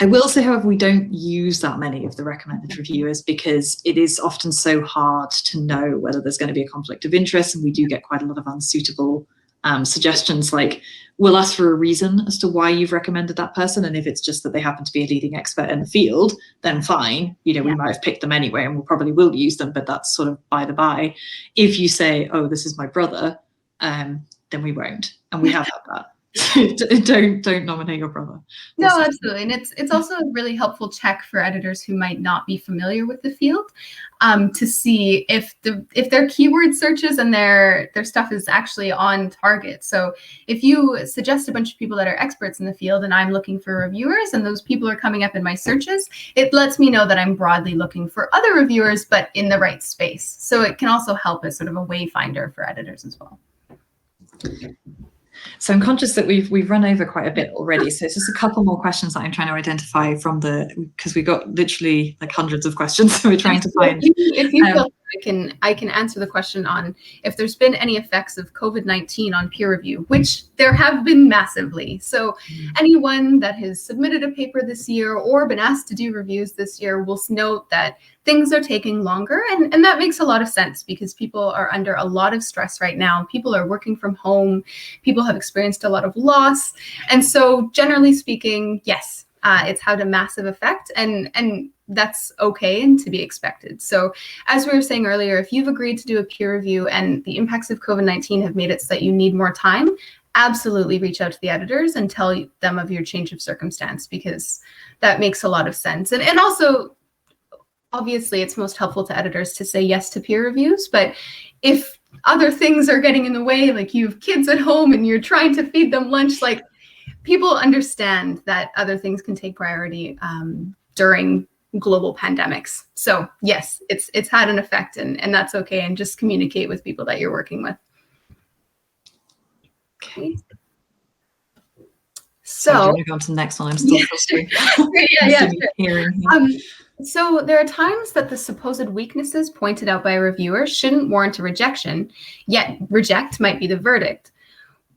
will say, however, we don't use that many of the recommended reviewers because it is often so hard to know whether there's going to be a conflict of interest, and we do get quite a lot of unsuitable suggestions. Like, we'll ask for a reason as to why you've recommended that person, and if it's just that they happen to be a leading expert in the field, then fine, you know, we might have picked them anyway, and we probably will use them, but that's sort of by the by. If you say, oh, this is my brother, then we won't, and we have had that. don't nominate your brother. No, absolutely. And it's also a really helpful check for editors who might not be familiar with the field, to see if their keyword searches and their stuff is actually on target. So if you suggest a bunch of people that are experts in the field and I'm looking for reviewers and those people are coming up in my searches, it lets me know that I'm broadly looking for other reviewers, but in the right space. So it can also help as sort of a wayfinder for editors as well. So I'm conscious that we've run over quite a bit already. So it's just a couple more questions that I'm trying to identify from because we got literally like hundreds of questions. So we're trying to find. If you feel I can answer the question on if there's been any effects of COVID-19 on peer review, which there have been massively. So anyone that has submitted a paper this year or been asked to do reviews this year will note that things are taking longer. And that makes a lot of sense because people are under a lot of stress right now. People are working from home. People have experienced a lot of loss. And so generally speaking, yes, it's had a massive effect, and that's okay and to be expected. So as we were saying earlier, if you've agreed to do a peer review and the impacts of COVID-19 have made it so that you need more time, absolutely reach out to the editors and tell them of your change of circumstance, because that makes a lot of sense. And also, obviously, it's most helpful to editors to say yes to peer reviews, but if other things are getting in the way, like you have kids at home and you're trying to feed them lunch, like people understand that other things can take priority during global pandemics. So yes, it's had an effect, and that's okay. And just communicate with people that you're working with. Okay. So, do you want to go on to the next one? I'm still filtering. Yeah. So there are times that the supposed weaknesses pointed out by a reviewer shouldn't warrant a rejection, yet reject might be the verdict.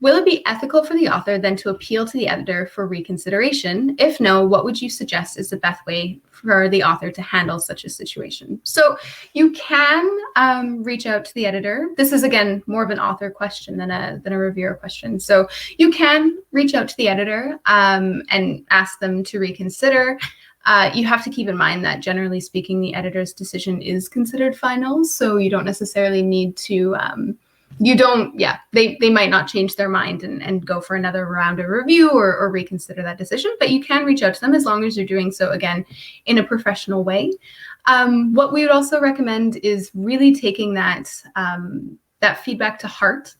Will it be ethical for the author then to appeal to the editor for reconsideration? If no, what would you suggest is the best way for the author to handle such a situation? So you can reach out to the editor. This is, again, more of an author question than a reviewer question. So you can reach out to the editor and ask them to reconsider. You have to keep in mind that, generally speaking, the editor's decision is considered final. So you don't necessarily need to... they might not change their mind and go for another round of review or reconsider that decision, but you can reach out to them as long as you're doing so, again, in a professional way. What we would also recommend is really taking that feedback to heart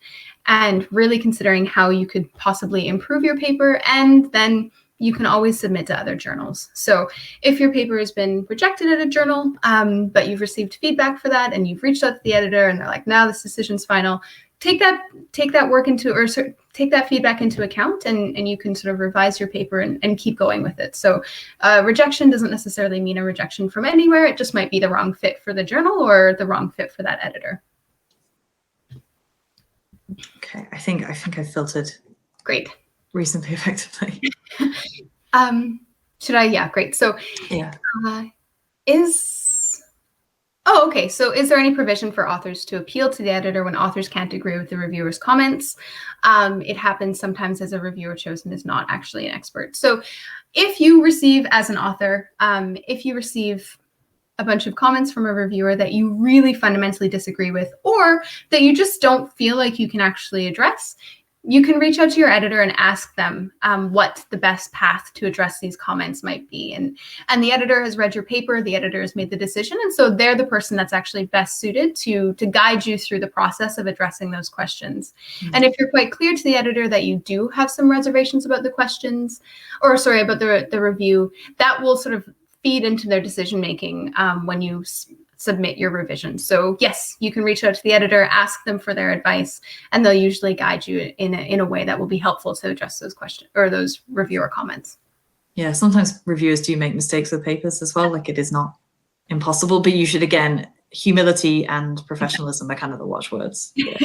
and really considering how you could possibly improve your paper, and then you can always submit to other journals. So if your paper has been rejected at a journal, but you've received feedback for that and you've reached out to the editor and they're like, now this decision's final, take that work into, or take that feedback into account, and you can sort of revise your paper and keep going with it. So rejection doesn't necessarily mean a rejection from anywhere. It just might be the wrong fit for the journal or the wrong fit for that editor. Okay, I think I filtered. Great. Reasonably effectively. Should I? Yeah, great. So yeah. Okay. So is there any provision for authors to appeal to the editor when authors can't agree with the reviewer's comments? It happens sometimes as a reviewer chosen is not actually an expert. So if you receive, as an author, if you receive a bunch of comments from a reviewer that you really fundamentally disagree with, or that you just don't feel like you can actually address, you can reach out to your editor and ask them what the best path to address these comments might be. And the editor has read your paper, the editor has made the decision, and so they're the person that's actually best suited to guide you through the process of addressing those questions. Mm-hmm. And if you're quite clear to the editor that you do have some reservations about the questions, or sorry, about the review, that will sort of feed into their decision-making when you submit your revision. So yes, you can reach out to the editor, ask them for their advice, and they'll usually guide you in a way that will be helpful to address those questions or those reviewer comments. Yeah, sometimes reviewers do make mistakes with papers as well. Like, it is not impossible, but you should, again, humility and professionalism are kind of the watchwords. Yeah.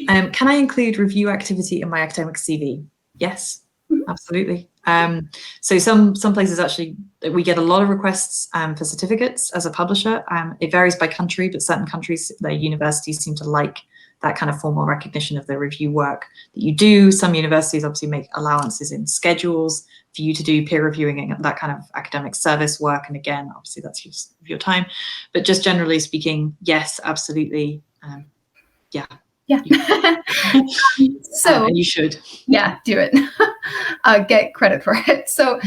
Can I include review activity in my academic CV? Yes, absolutely. So some places actually, we get a lot of requests for certificates as a publisher. It varies by country, but certain countries, their universities seem to like that kind of formal recognition of the review work that you do. Some universities obviously make allowances in schedules for you to do peer reviewing and that kind of academic service work. And again, obviously that's use of your time, but just generally speaking, yes, absolutely. Yeah. So and you should. Yeah, do it. Get credit for it. So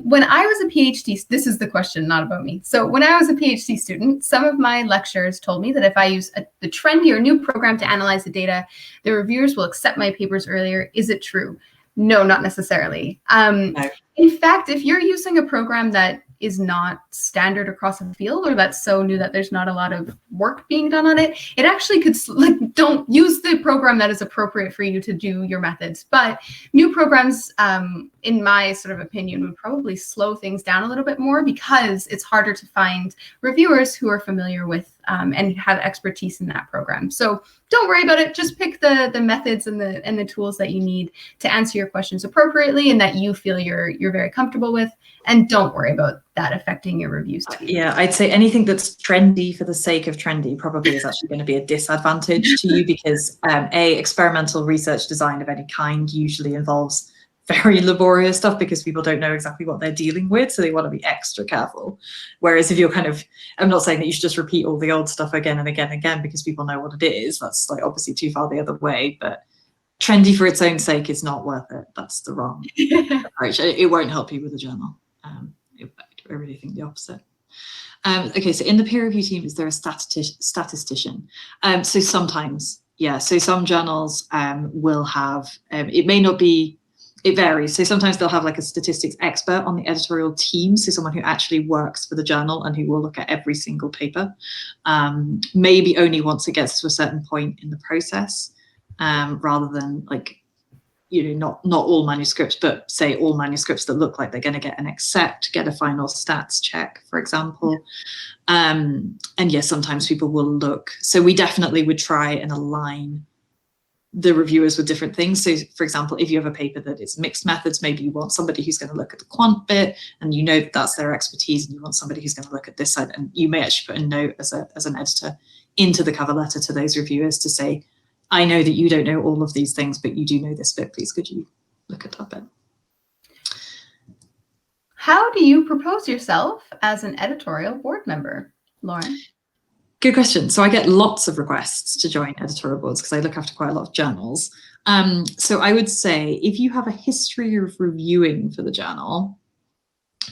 when I was a PhD, this is the question, not about me. So when I was a PhD student, some of my lecturers told me that if I use the trendy or new program to analyze the data, the reviewers will accept my papers earlier. Is it true? No, not necessarily. No. In fact, if you're using a program that is not standard across the field, or that's so new that there's not a lot of work being done on it, it actually could, like, don't use the program that is appropriate for you to do your methods. But new programs, in my sort of opinion, would probably slow things down a little bit more, because it's harder to find reviewers who are familiar with and have expertise in that program. So don't worry about it. Just pick the methods and the tools that you need to answer your questions appropriately and that you feel you're very comfortable with. And don't worry about that affecting your reviews. Yeah, I'd say anything that's trendy for the sake of trendy probably is actually going to be a disadvantage to you, because experimental research design of any kind usually involves very laborious stuff because people don't know exactly what they're dealing with, so they want to be extra careful. Whereas if you're kind of, I'm not saying that you should just repeat all the old stuff again and again and again because people know what it is. That's like obviously too far the other way, but trendy for its own sake is not worth it. That's the wrong approach. It won't help you with a journal. I really think the opposite. Okay, so in the peer review team, is there a statistician? So sometimes, yeah. So some journals will have, it may not be, it varies. So sometimes they'll have like a statistics expert on the editorial team. So someone who actually works for the journal and who will look at every single paper, maybe only once it gets to a certain point in the process, rather than like not all manuscripts, but say all manuscripts that look like they're going to get an accept, get a final stats check, for example. And yes, sometimes people will look. So we definitely would try and align the reviewers with different things. So for example, if you have a paper that is mixed methods, maybe you want somebody who's going to look at the quant bit, and that that's their expertise, and you want somebody who's going to look at this side, and you may actually put a note as an editor into the cover letter to those reviewers to say, I know that you don't know all of these things, but you do know this bit. Please, could you look at that bit? How do you propose yourself as an editorial board member, Lauren? Good question. So I get lots of requests to join editorial boards because I look after quite a lot of journals. So I would say if you have a history of reviewing for the journal,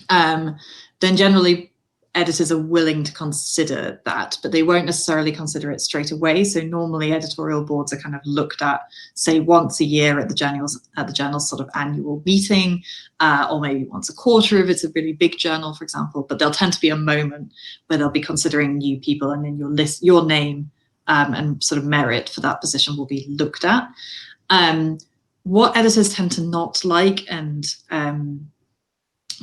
then generally editors are willing to consider that, but they won't necessarily consider it straight away. So normally editorial boards are kind of looked at, say, once a year at the journal's sort of annual meeting, or maybe once a quarter if it's a really big journal, for example. But there'll tend to be a moment where they'll be considering new people, and then your name and sort of merit for that position will be looked at. What editors tend to not like, and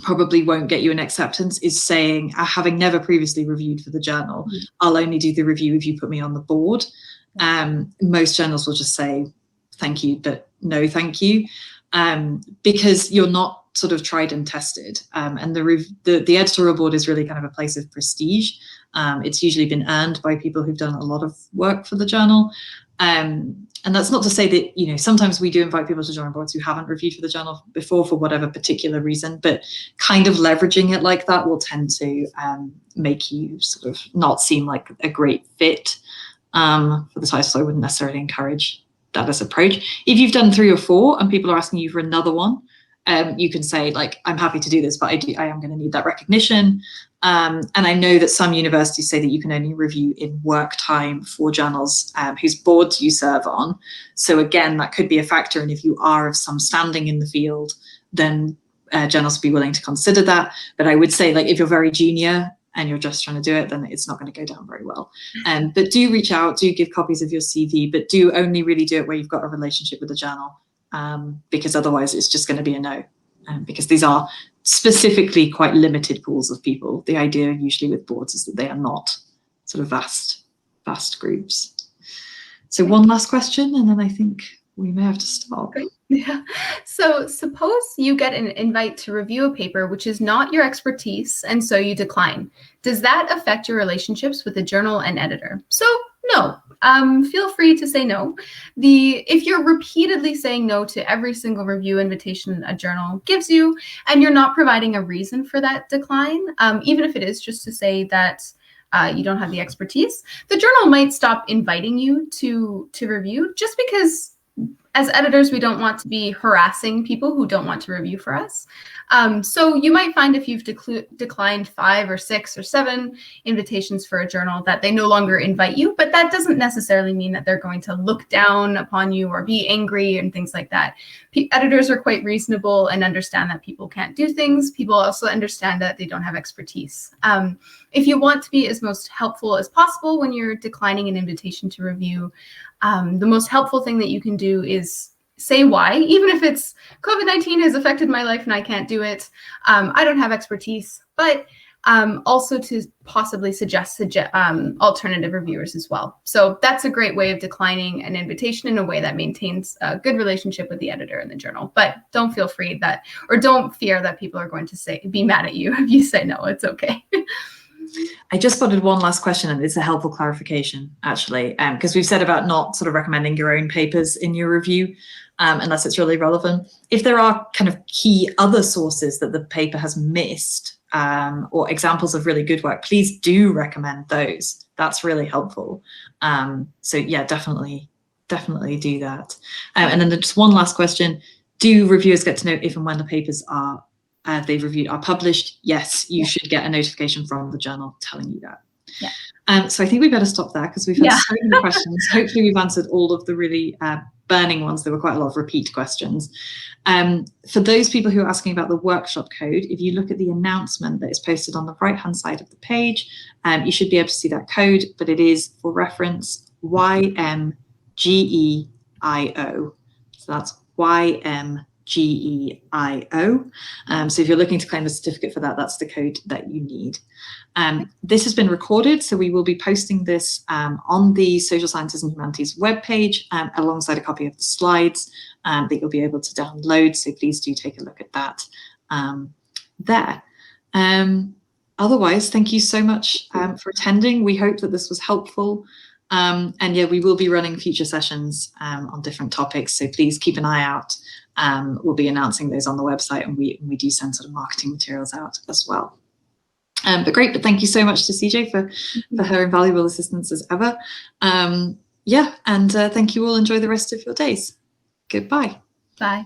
probably won't get you an acceptance, is saying, having never previously reviewed for the journal, I'll only do the review if you put me on the board. Most journals will just say, thank you, but no thank you, because you're not sort of tried and tested. And the editorial board is really kind of a place of prestige. It's usually been earned by people who've done a lot of work for the journal. And that's not to say that, sometimes we do invite people to join boards who haven't reviewed for the journal before for whatever particular reason, but kind of leveraging it like that will tend to make you sort of not seem like a great fit for the title. So I wouldn't necessarily encourage that as approach. If you've done 3 or 4 and people are asking you for another one, you can say, like, I'm happy to do this, but I am going to need that recognition. And I know that some universities say that you can only review in work time for journals whose boards you serve on. So again, that could be a factor. And if you are of some standing in the field, then journals will be willing to consider that. But I would say, like, if you're very junior and you're just trying to do it, then it's not going to go down very well. But do reach out, do give copies of your CV, but do only really do it where you've got a relationship with the journal, because otherwise it's just going to be a no. Because these are specifically quite limited pools of people. The idea usually with boards is that they are not sort of vast groups. So one last question, and then I think we may have to stop. Great. Yeah. So suppose you get an invite to review a paper which is not your expertise, and so you decline. Does that affect your relationships with the journal and editor? So no. Feel free to say no. If you're repeatedly saying no to every single review invitation a journal gives you, and you're not providing a reason for that decline, even if it is just to say that you don't have the expertise, the journal might stop inviting you to review, just because as editors, we don't want to be harassing people who don't want to review for us. So you might find if you've declined 5 or 6 or 7 invitations for a journal that they no longer invite you, but that doesn't necessarily mean that they're going to look down upon you or be angry and things like that. Editors are quite reasonable and understand that people can't do things. People also understand that they don't have expertise. If you want to be as most helpful as possible when you're declining an invitation to review, the most helpful thing that you can do is say why, even if it's COVID-19 has affected my life and I can't do it. I don't have expertise, but also to possibly suggest alternative reviewers as well. So that's a great way of declining an invitation in a way that maintains a good relationship with the editor and the journal. But don't feel free don't fear that people are going to be mad at you if you say no. It's okay. I just spotted one last question, and it's a helpful clarification, actually, because we've said about not sort of recommending your own papers in your review unless it's really relevant. If there are kind of key other sources that the paper has missed or examples of really good work, please do recommend those. That's really helpful. So yeah, definitely do that. And then just one last question. Do reviewers get to know if and when the papers they've reviewed are published? Yes, you should get a notification from the journal telling you that. Yeah. So I think we better stop there because we've had so many questions. Hopefully we've answered all of the really burning ones. There were quite a lot of repeat questions. For those people who are asking about the workshop code, if you look at the announcement that is posted on the right-hand side of the page, you should be able to see that code, but it is, for reference, YMGEIO. So that's YMGEIO. So if you're looking to claim a certificate for that, that's the code that you need. This has been recorded, so we will be posting this on the Social Sciences and Humanities webpage alongside a copy of the slides that you'll be able to download. So please do take a look at that there. Otherwise, thank you so much for attending. We hope that this was helpful. And yeah, we will be running future sessions on different topics, so please keep an eye out. We'll be announcing those on the website, and we do send sort of marketing materials out as well. But great, but thank you so much to CJ for her invaluable assistance as ever. Yeah, and thank you all. Enjoy the rest of your days. Goodbye. Bye.